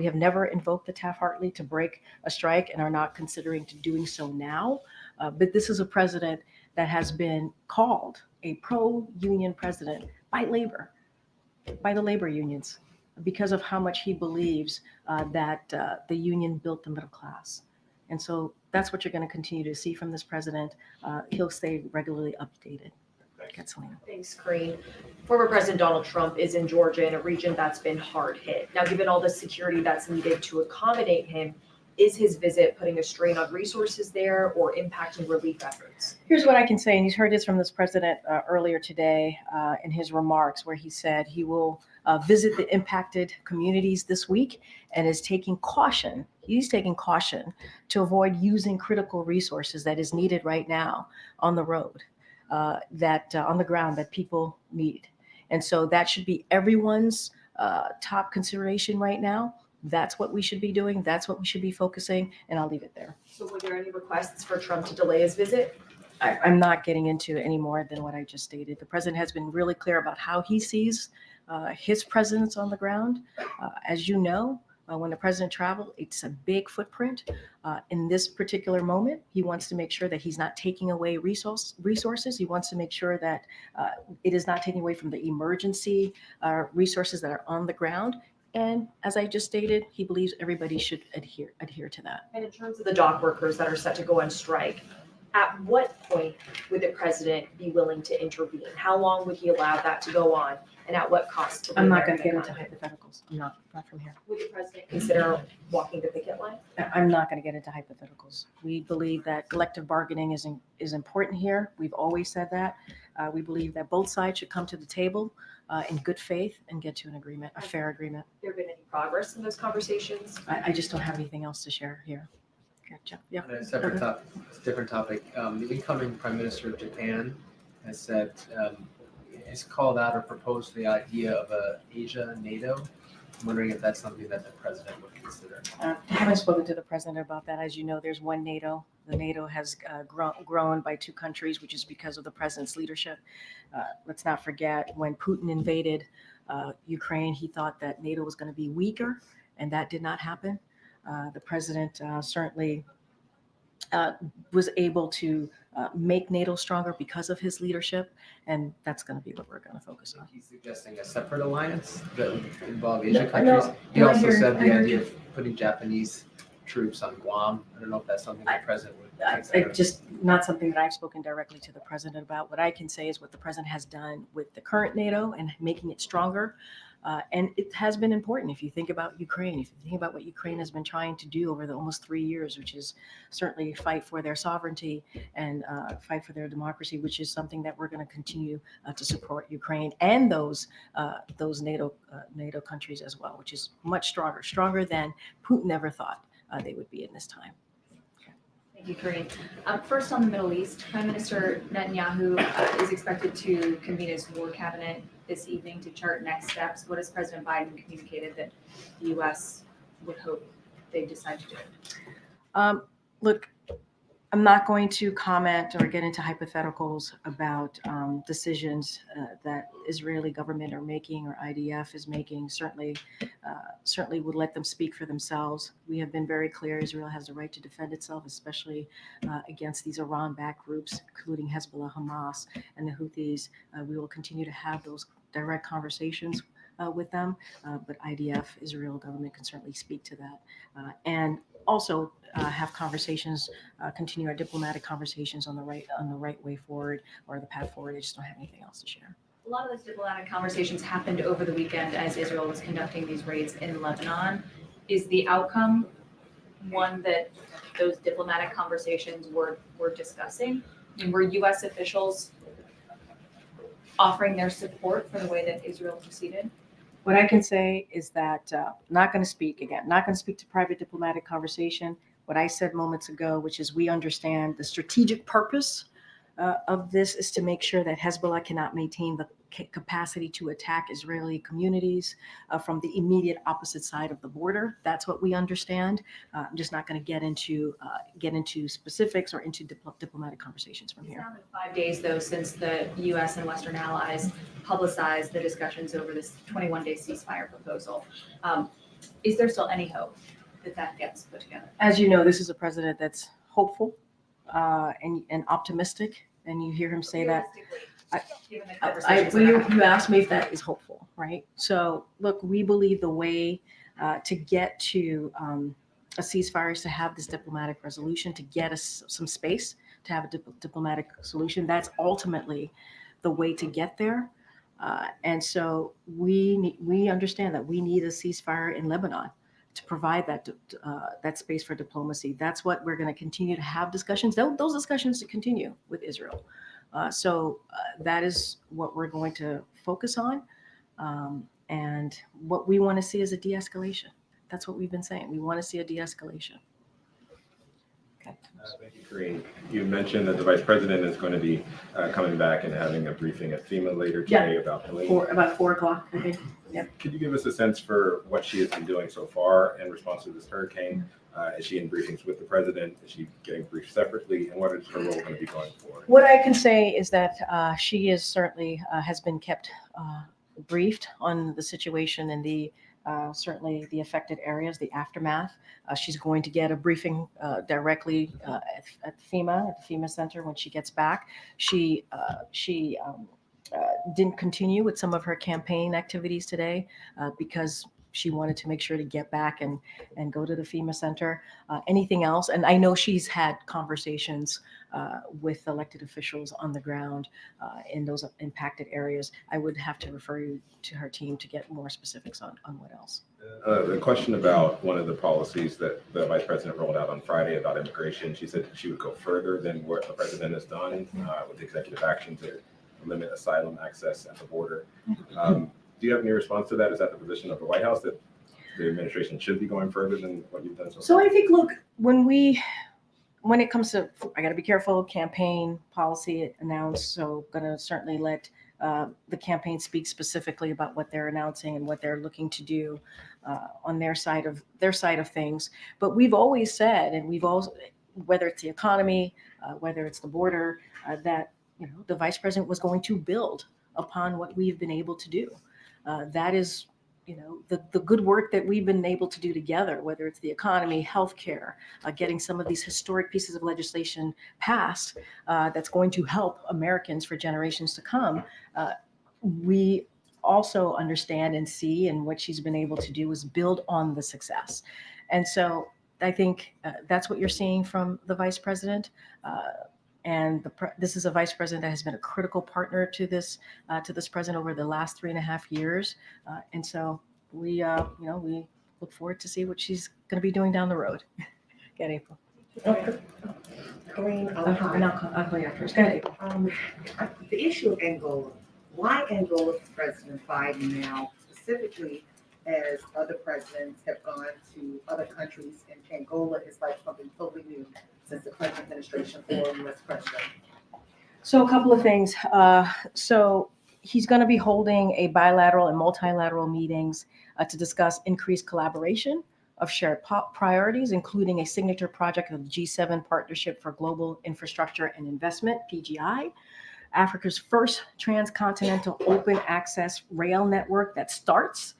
have never invoked the Taft-Hartley to break a strike, and are not considering to doing so now. But this is a president that has been called a pro-union president by the labor unions, because of how much he believes that the union built the middle class. And so that's what you're going to continue to see from this president. He'll stay regularly updated. Thanks, Karine. Former President Donald Trump is in Georgia, in a region that's been hard hit. Now, given all the security that's needed to accommodate him, is his visit putting a strain on resources there or impacting relief efforts? Here's what I can say, and he's heard this from this president earlier today in his remarks, where he said he will visit the impacted communities this week, and is taking caution. He's taking caution to avoid using critical resources that is needed right now on the road, on the ground, that people need. And so that should be everyone's top consideration right now. That's what we should be doing. That's what we should be focusing, and I'll leave it there. So were there any requests for Trump to delay his visit? I'm not getting into any more than what I just stated. The president has been really clear about how he sees his presence on the ground. As you know, when the president traveled, it's a big footprint. In this particular moment, he wants to make sure that he's not taking away resources. He wants to make sure that it is not taking away from the emergency resources that are on the ground. And as I just stated, he believes everybody should adhere to that. And in terms of the dock workers that are set to go on strike, At what point would the president be willing to intervene? How long would he allow that to go on, and at what cost to the I'm not going to American get into economy? hypotheticals. I'm not from here. Would the president consider walking the picket line? I'm not going to get into hypotheticals. We believe that collective bargaining is important here. We've always said that. We believe that both sides should come to the table in good faith and get to an agreement, a fair agreement. There been any progress in those conversations? I just don't have anything else to share here. Okay, Jeff, yeah. On a separate topic, different topic, the incoming Prime Minister of Japan has said, has called out or proposed the idea of a Asia NATO. I'm wondering if that's something that the president would consider. I haven't spoken to the president about that. As you know, there's one NATO. The NATO has grown by 2 countries, which is because of the president's leadership. Let's not forget when Putin invaded Ukraine, he thought that NATO was going to be weaker, and that did not happen. The president certainly was able to make NATO stronger because of his leadership, and that's going to be what we're going to focus on. He's suggesting a separate alliance that would involve Asian No, countries. no, He no, I also hear- said I the heard idea you. of putting Japanese troops on Guam. I don't know if that's something the president would It's consider. just not something that I've spoken directly to the president about. What I can say is what the president has done with the current NATO and making it stronger. And it has been important. If you think about Ukraine, if you think about what Ukraine has been trying to do over the almost 3 years, which is certainly fight for their sovereignty and fight for their democracy, which is something that we're going to continue to support Ukraine and those NATO countries as well, which is much stronger than Putin ever thought they would be in this time. Thank you, Karine. First on the Middle East, Prime Minister Netanyahu is expected to convene his war cabinet this evening to chart next steps. What has President Biden communicated that the U.S. would hope they decide to do? Look, I'm not going to comment or get into hypotheticals about decisions that Israeli government are making or IDF is making. Certainly would let them speak for themselves. We have been very clear Israel has the right to defend itself, especially against these Iran-backed groups, including Hezbollah, Hamas, and the Houthis. We will continue to have those direct conversations with them, but IDF, Israel government, can certainly speak to that. And also have conversations, continue our diplomatic conversations on the right way forward or the path forward. I just don't have anything else to share. A lot of those diplomatic conversations happened over the weekend as Israel was conducting these raids in Lebanon. Is the outcome one that those diplomatic conversations were discussing? I mean, were U.S. officials offering their support for the way that Israel proceeded? What I can say is that not going to speak to private diplomatic conversation. What I said moments ago, which is we understand the strategic purpose of this is to make sure that Hezbollah cannot maintain the capacity to attack Israeli communities from the immediate opposite side of the border. That's what we understand. I'm just not going to get into specifics or into diplomatic conversations from here. It's now been 5 days, though, since the U.S. and Western allies publicized the discussions over this 21-day ceasefire proposal. Is there still any hope that that gets put together? As you know, this is a president that's hopeful and optimistic, and you hear him say that. Given the conversations that are happening. You asked me if that is hopeful, right? So look, we believe the way to get to a ceasefire is to have this diplomatic resolution, to get us some space, to have a diplomatic solution. That's ultimately the way to get there. And so we understand that we need a ceasefire in Lebanon to provide that space for diplomacy. That's what we're going to continue to have discussions. Those discussions to continue with Israel. So that is what we're going to focus on. And what we want to see is a de-escalation. That's what we've been saying. We want to see a de-escalation. Okay. Thank you, Karine. You mentioned that the vice president is going to be coming back and having a briefing at FEMA later today about Helene. About 4 o'clock, I think. Yep. Could you give us a sense for what she has been doing so far in response to this hurricane? Is she in briefings with the president? Is she getting briefed separately? And what is her role going to be going forward? What I can say is that she is certainly has been kept briefed on the situation in the certainly the affected areas, the aftermath. She's going to get a briefing directly at the FEMA Center when she gets back. She didn't continue with some of her campaign activities today because she wanted to make sure to get back and go to the FEMA center. Anything else? And I know she's had conversations with elected officials on the ground in those impacted areas. I would have to refer you to her team to get more specifics on what else. The question about one of the policies that the vice president rolled out on Friday about immigration, she said she would go further than what the president has done with executive action to limit asylum access at the border. Do you have any response to that? Is that the position of the White House, that the administration should be going further than what you've done so far? So I think, look, when it comes to, I got to be careful, campaign policy announced. So going to certainly let the campaign speak specifically about what they're announcing and what they're looking to do on their side of things. But we've always said, and we've always, whether it's the economy, whether it's the border, that the vice president was going to build upon what we've been able to do. That is, the good work that we've been able to do together, whether it's the economy, healthcare, getting some of these historic pieces of legislation passed that's going to help Americans for generations to come. We also understand and see, and what she's been able to do is build on the success. And so I think that's what you're seeing from the vice president. And this is a vice president that has been a critical partner to this president over the last 3.5 years. And so we look forward to see what she's going to be doing down the road. Get April. Karine, I'll call you after. Go ahead, April. the issue of Angola, why Angola's President Biden now, specifically as other presidents have gone to other countries, and Angola is like something totally new since the Clinton administration for U.S. president? So a couple of things. So he's going to be holding a bilateral and multilateral meetings to discuss increased collaboration of shared priorities, including a signature project of the G7 Partnership for Global Infrastructure and Investment, PGI, Africa's first transcontinental open access rail network that starts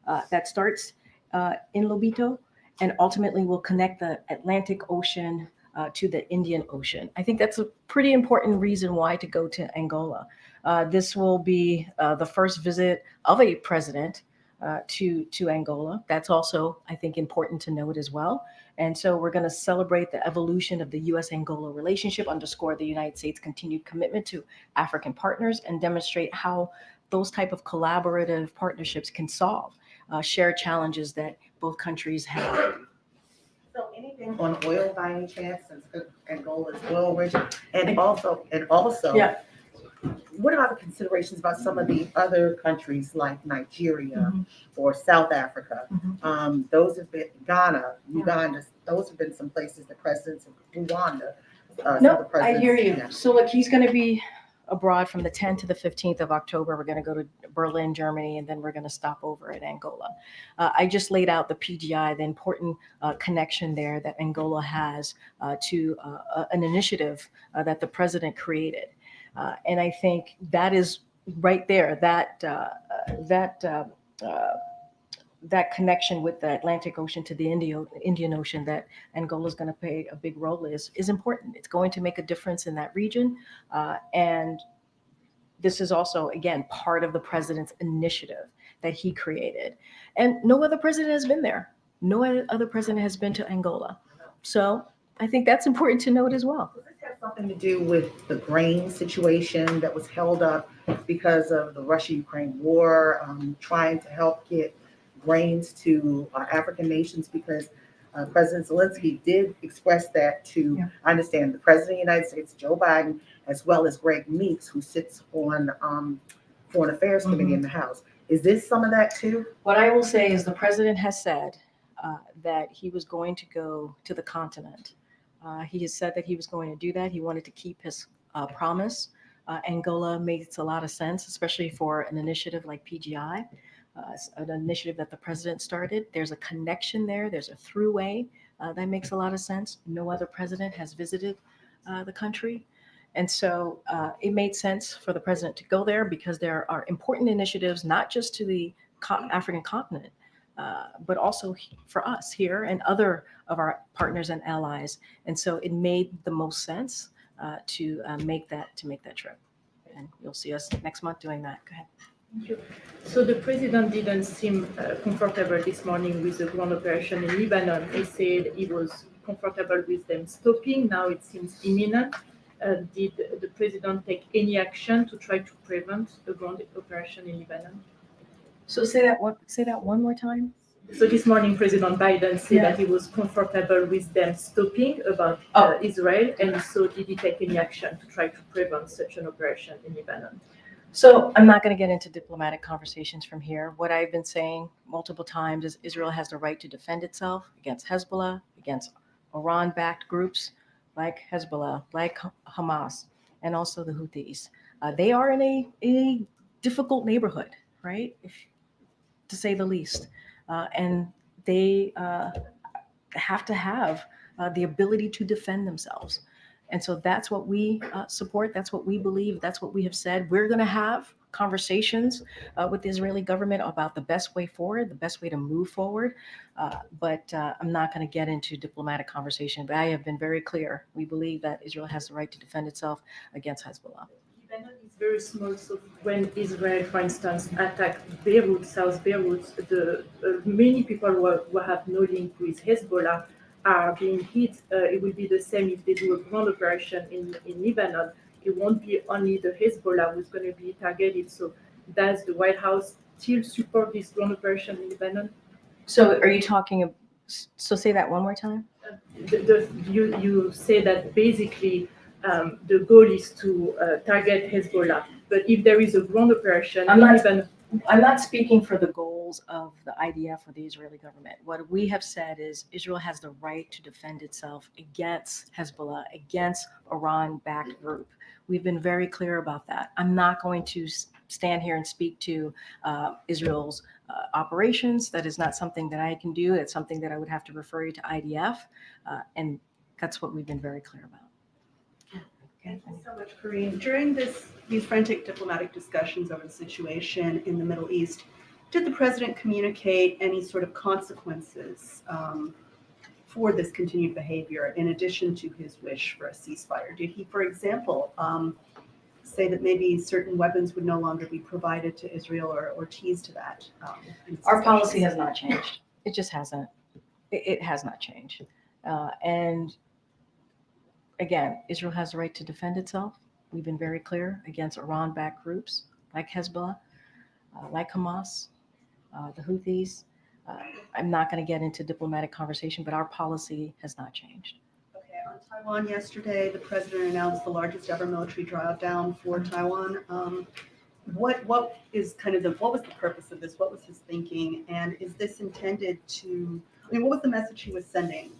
in Lobito and ultimately will connect the Atlantic Ocean to the Indian Ocean. I think that's a pretty important reason why to go to Angola. This will be the first visit of a president to Angola. That's also, I think, important to note as well. And so we're going to celebrate the evolution of the U.S.-Angola relationship, underscore the United States' continued commitment to African partners, and demonstrate how those type of collaborative partnerships can solve shared challenges that both countries have. So anything on oil by any chance, since Angola is oil rich, and also, Yeah. what about the considerations about some of the other countries like Nigeria or South Africa? Those have been Ghana, Uganda. Those have been some places the presidents of Rwanda. No, I hear you. Yeah. So look, he's going to be abroad from the 10th to the 15th of October. We're going to go to Berlin, Germany, and then we're going to stop over at Angola. I just laid out the PGI, the important connection there that Angola has to an initiative that the president created. And I think that is right there, that connection with the Atlantic Ocean to the Indian Ocean that Angola is going to play a big role is important. It's going to make a difference in that region. And this is also, again, part of the president's initiative that he created. And no other president has been there. No other president has been to Angola. So I think that's important to note as well. Does this have something to do with the grain situation that was held up because of the Russia-Ukraine war, trying to help get grains to African nations? Because President Zelensky did express that to, I understand, the President of the United States, Joe Biden, as well as Greg Meeks, who sits on Foreign Affairs Committee in the House. Is this some of that too? What I will say is the president has said that he was going to go to the continent. He has said that he was going to do that. He wanted to keep his promise. Angola makes a lot of sense, especially for an initiative like PGI, an initiative that the president started. There's a connection there. There's a throughway that makes a lot of sense. No other president has visited the country. And so it made sense for the president to go there because there are important initiatives, not just to the African continent, but also for us here and other of our partners and allies. And so it made the most sense to make that trip. And you'll see us next month doing that. Go ahead. So the president didn't seem comfortable this morning with the ground operation in Lebanon. He said he was comfortable with them stopping. Now it seems imminent. Did the president take any action to try to prevent a ground operation in Lebanon? So say that one more time. So this morning, President Biden said that he was comfortable with them stopping about Israel, and so did he take any action to try to prevent such an operation in Lebanon? So I'm not going to get into diplomatic conversations from here. What I've been saying multiple times is Israel has the right to defend itself against Hezbollah, against Iran-backed groups like Hezbollah, like Hamas, and also the Houthis. They are in a difficult neighborhood, right? To say the least. And they have to have the ability to defend themselves. And so that's what we support. That's what we believe. That's what we have said. We're going to have conversations with the Israeli government about the best way forward, the best way to move forward. But I'm not going to get into diplomatic conversation. But I have been very clear. We believe that Israel has the right to defend itself against Hezbollah. Lebanon is very small, so when Israel, for instance, attacked Beirut, South Beirut, many people who have no link with Hezbollah are being hit. It will be the same if they do a ground operation in Lebanon. It won't be only the Hezbollah who's going to be targeted. So does the White House still support this ground operation in Lebanon? So are you talking, so say that one more time? You say that basically the goal is to target Hezbollah. But if there is a ground operation in Lebanon, I'm not speaking for the goals of the IDF or the Israeli government. What we have said is Israel has the right to defend itself against Hezbollah, against Iran-backed group. We've been very clear about that. I'm not going to stand here and speak to Israel's operations. That is not something that I can do. It's something that I would have to refer you to IDF. And that's what we've been very clear about. Thank you so much, Karine. During these frantic diplomatic discussions over the situation in the Middle East, did the president communicate any sort of consequences for this continued behavior in addition to his wish for a ceasefire? Did he, for example, say that maybe certain weapons would no longer be provided to Israel or tease to that? Our policy has not changed. It just hasn't. It has not changed. And again, Israel has the right to defend itself. We've been very clear against Iran-backed groups like Hezbollah, like Hamas, the Houthis. I'm not going to get into diplomatic conversation, but our policy has not changed. Okay, on Taiwan yesterday, the president announced the largest ever military drawdown for Taiwan. What was the purpose of this? What was his thinking? And is this intended to, what was the message he was sending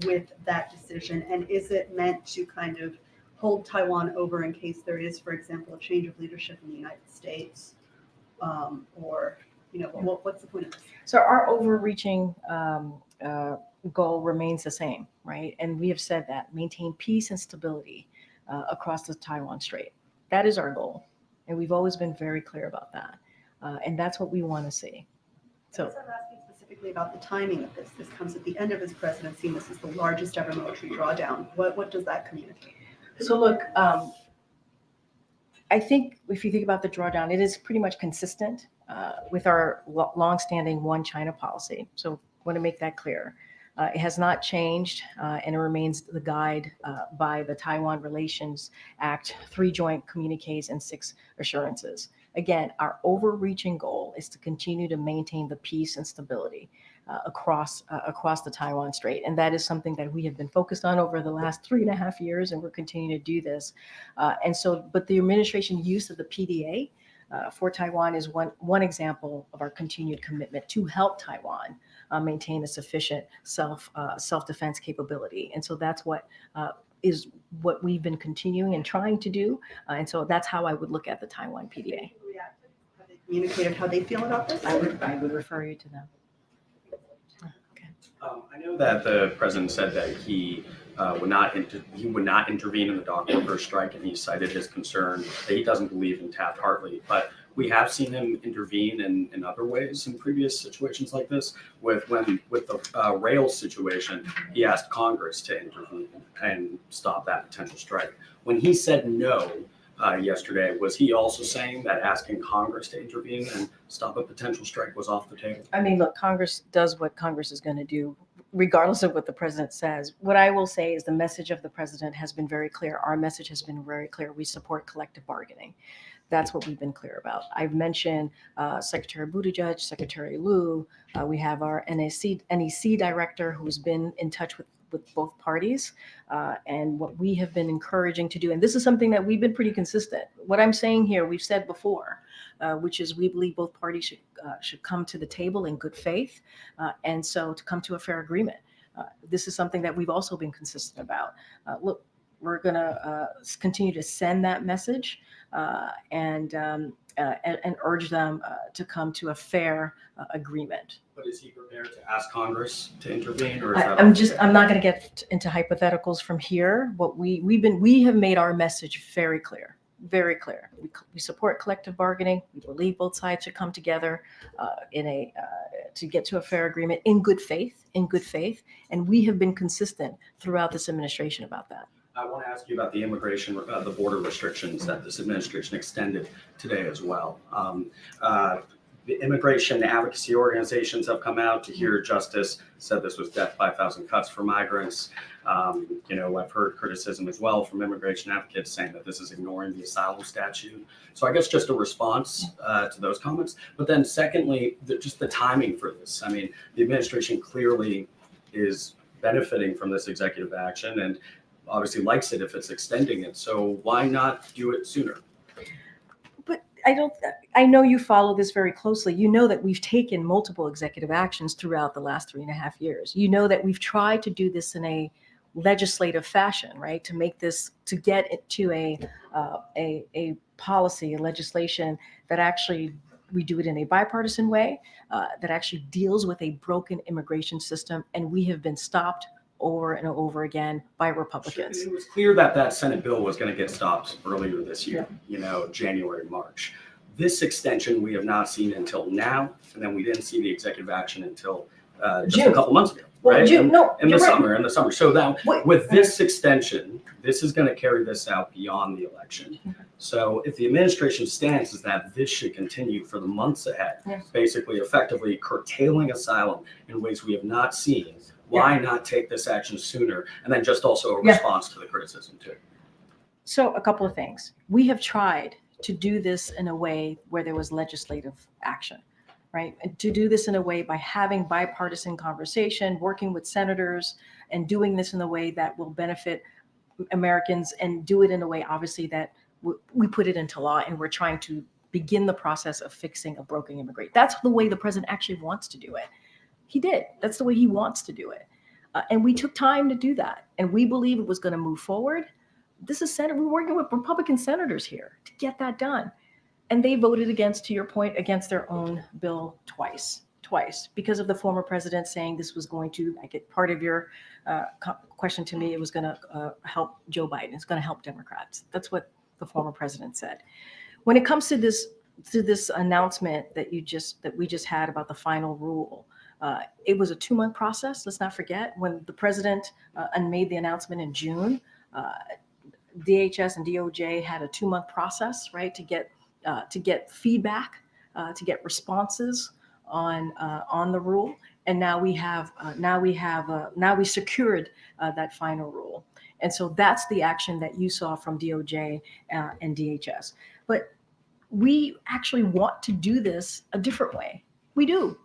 with that decision? And is it meant to kind of hold Taiwan over in case there is, for example, a change of leadership in the United States? What's the point of this? So our overreaching goal remains the same, right? And we have said that maintain peace and stability across the Taiwan Strait. That is our goal. And we've always been very clear about that. And that's what we want to see. So I'm asking specifically about the timing of this. This comes at the end of his presidency, and this is the largest ever military drawdown. What does that communicate? So look, I think if you think about the drawdown, it is pretty much consistent with our longstanding one China policy. So I want to make that clear. It has not changed, and it remains the guide by the Taiwan Relations Act, 3 joint communiques and 6 assurances. Again, our overreaching goal is to continue to maintain the peace and stability across the Taiwan Strait. And that is something that we have been focused on over the last 3.5 years, and we're continuing to do this. But the administration use of the PDA for Taiwan is one example of our continued commitment to help Taiwan maintain a sufficient self-defense capability. And so that's what we've been continuing and trying to do. And so that's how I would look at the Taiwan PDA. Have they communicated how they feel about this? I would refer you to them. I know that the president said that he would not intervene in the dock workers strike, and he cited his concern that he doesn't believe in Taft-Hartley. But we have seen him intervene in other ways in previous situations like this. With the rail situation, he asked Congress to intervene and stop that potential strike. When he said no, yesterday. Was he also saying that asking Congress to intervene and stop a potential strike was off the table? I mean, look, Congress does what Congress is going to do, regardless of what the president says. What I will say is the message of the president has been very clear. Our message has been very clear. We support collective bargaining. That's what we've been clear about. I've mentioned Secretary Buttigieg, Secretary Liu. We have our NEC director who's been in touch with both parties, and what we have been encouraging to do. And this is something that we've been pretty consistent. What I'm saying here, we've said before, which is we believe both parties should come to the table in good faith, and so to come to a fair agreement. This is something that we've also been consistent about. Look, we're going to continue to send that message and urge them to come to a fair agreement. But is he prepared to ask Congress to intervene, or is that? I'm not going to get into hypotheticals from here. What we have made our message very clear, very clear. We support collective bargaining. We believe both sides should come together to get to a fair agreement in good faith, and we have been consistent throughout this administration about that. I want to ask you about the immigration, the border restrictions that this administration extended today as well. The immigration advocacy organizations have come out to hear justice, said this was death by 1,000 cuts for migrants. I've heard criticism as well from immigration advocates saying that this is ignoring the asylum statute. So I guess just a response to those comments. But then secondly, just the timing for this. I mean, the administration clearly is benefiting from this executive action and obviously likes it if it's extending it. So why not do it sooner? I know you follow this very closely. You know that we've taken multiple executive actions throughout the last 3.5 years. You know that we've tried to do this in a legislative fashion, right? To make this, to get it to a policy, a legislation that actually we do it in a bipartisan way, that actually deals with a broken immigration system. And we have been stopped over and over again by Republicans. It was clear that that Senate bill was going to get stopped earlier this year, January, March. This extension we have not seen until now, and then we didn't see the executive action until just June. a couple months ago, Well, right? June, no, in the you're right. summer, in the summer. So now with this extension, this is going to carry this out beyond the election. So if the administration stance is that this should continue for the months ahead, basically effectively curtailing asylum in ways we have not seen, why not take this action sooner? And then just also a response to the criticism too. So a couple of things. We have tried to do this in a way where there was legislative action, right? And to do this in a way by having bipartisan conversation, working with senators, and doing this in a way that will benefit Americans, and do it in a way, obviously, that we put it into law, and we're trying to begin the process of fixing a broken immigrant. That's the way the president actually wants to do it. He did. That's the way he wants to do it. And we took time to do that. And we believe it was going to move forward. This is Senate. We're working with Republican senators here to get that done. And they voted against, to your point, against their own bill twice, because of the former president saying this was going to, I get part of your question to me, it was going to help Joe Biden. It's going to help Democrats. That's what the former president said. When it comes to this announcement that we just had about the final rule, it was a 2-month process. Let's not forget, when the president made the announcement in June, DHS and DOJ had a 2-month process, right, to get feedback, to get responses on the rule. And now we secured that final rule. And so that's the action that you saw from DOJ and DHS. But we actually want to do this a different way. We do.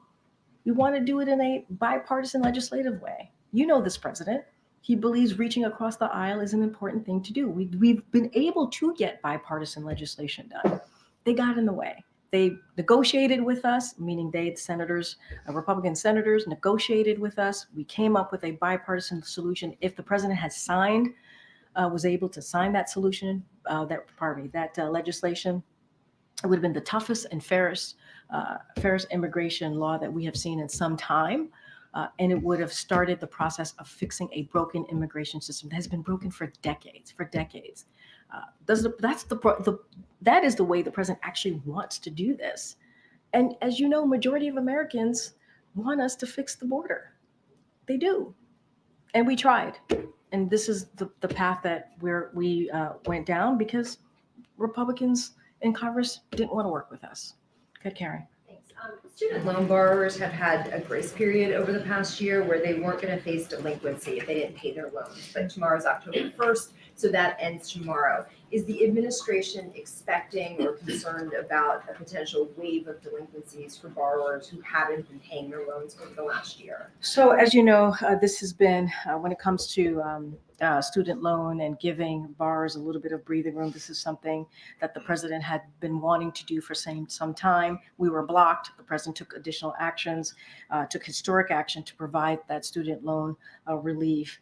We want to do it in a bipartisan legislative way. You know this president. He believes reaching across the aisle is an important thing to do. We've been able to get bipartisan legislation done. They got in the way. They negotiated with us, meaning the senators, Republican senators negotiated with us. We came up with a bipartisan solution. If the president had was able to sign that solution, that legislation, it would have been the toughest and fairest immigration law that we have seen in some time. And it would have started the process of fixing a broken immigration system that has been broken for decades. That is the way the president actually wants to do this. And as you know, majority of Americans want us to fix the border. They do. And we tried. And this is the path that we went down, because Republicans in Congress didn't want to work with us. Good, Karen. Thanks. Student loan borrowers have had a grace period over the past year where they weren't going to face delinquency if they didn't pay their loans. But tomorrow's October 1st, so that ends tomorrow. Is the administration expecting or concerned about a potential wave of delinquencies for borrowers who haven't been paying their loans over the last year? So as you know, this has been, when it comes to student loan and giving borrowers a little bit of breathing room, this is something that the president had been wanting to do for some time. We were blocked. The president took additional actions, took historic action to provide that student loan relief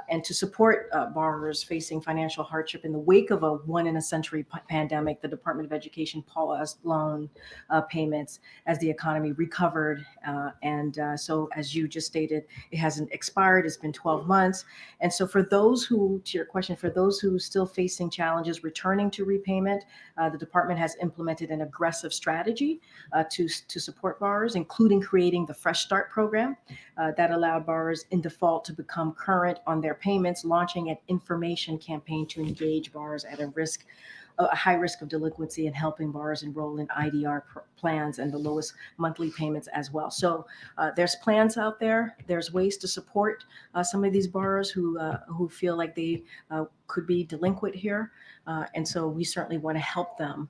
and to support borrowers facing financial hardship in the wake of a one-in-a-century pandemic. The Department of Education paused loan payments as the economy recovered. So as you just stated, it hasn't expired. It's been 12 months. And so for those who, to your question, for those who are still facing challenges returning to repayment, the department has implemented an aggressive strategy to support borrowers, including creating the Fresh Start program that allowed borrowers in default to become current on their payments, launching an information campaign to engage borrowers at a high risk of delinquency and helping borrowers enroll in IDR plans and the lowest monthly payments as well. So there's plans out there. There's ways to support some of these borrowers who feel like they could be delinquent here. And so we certainly want to help them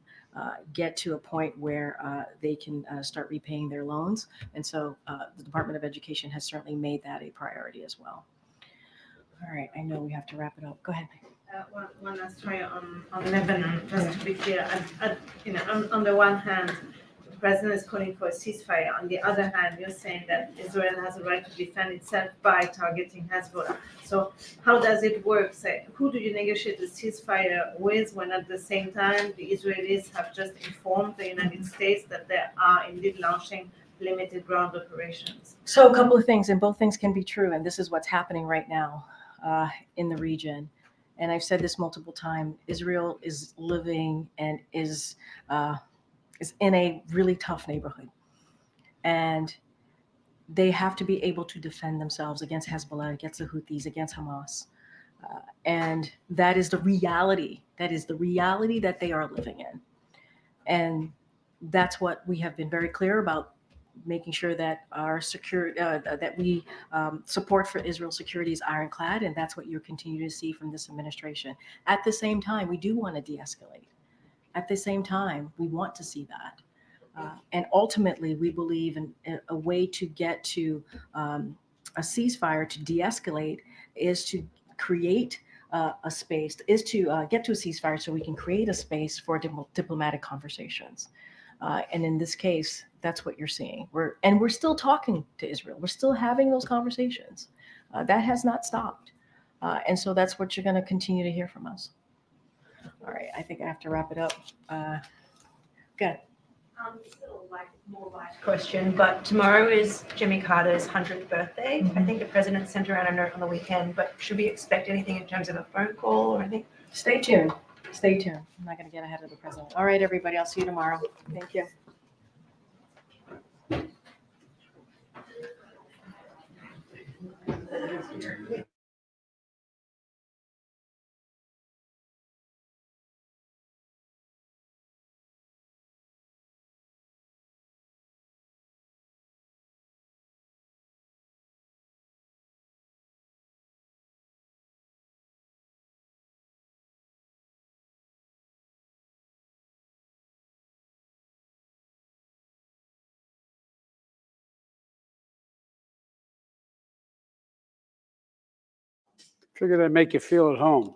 get to a point where they can start repaying their loans. And so the Department of Education has certainly made that a priority as well. All right, I know we have to wrap it up. Go ahead. One last try on Lebanon, just to be clear. On the one hand, the president is calling for a ceasefire. On the other hand, you're saying that Israel has a right to defend itself by targeting Hezbollah. So how does it work? Say, who do you negotiate the ceasefire with when at the same time the Israelis have just informed the United States that they are indeed launching limited ground operations? So a couple of things, and both things can be true. And this is what's happening right now in the region. And I've said this multiple times, Israel is living and is in a really tough neighborhood. And they have to be able to defend themselves against Hezbollah, against the Houthis, against Hamas. And that is the reality. That is the reality that they are living in. And that's what we have been very clear about, making sure that our that we support for Israel's security is ironclad, and that's what you'll continue to see from this administration. At the same time, we do want to de-escalate. At the same time, we want to see that. And ultimately, we believe in a way to get to a ceasefire, to de-escalate, is to create a space, is to get to a ceasefire so we can create a space for diplomatic conversations. And in this case, that's what you're seeing. We're still talking to Israel. We're still having those conversations. That has not stopped. And so that's what you're going to continue to hear from us. All right, I think I have to wrap it up. Good. Still more light question, but tomorrow is Jimmy Carter's 100th birthday. I think the president sent around a note on the weekend, but should we expect anything in terms of a phone call or anything? Stay tuned. Stay tuned. I'm not going to get ahead of the president. All right, everybody. I'll see you tomorrow. Thank you. Figured I'd make you feel at home.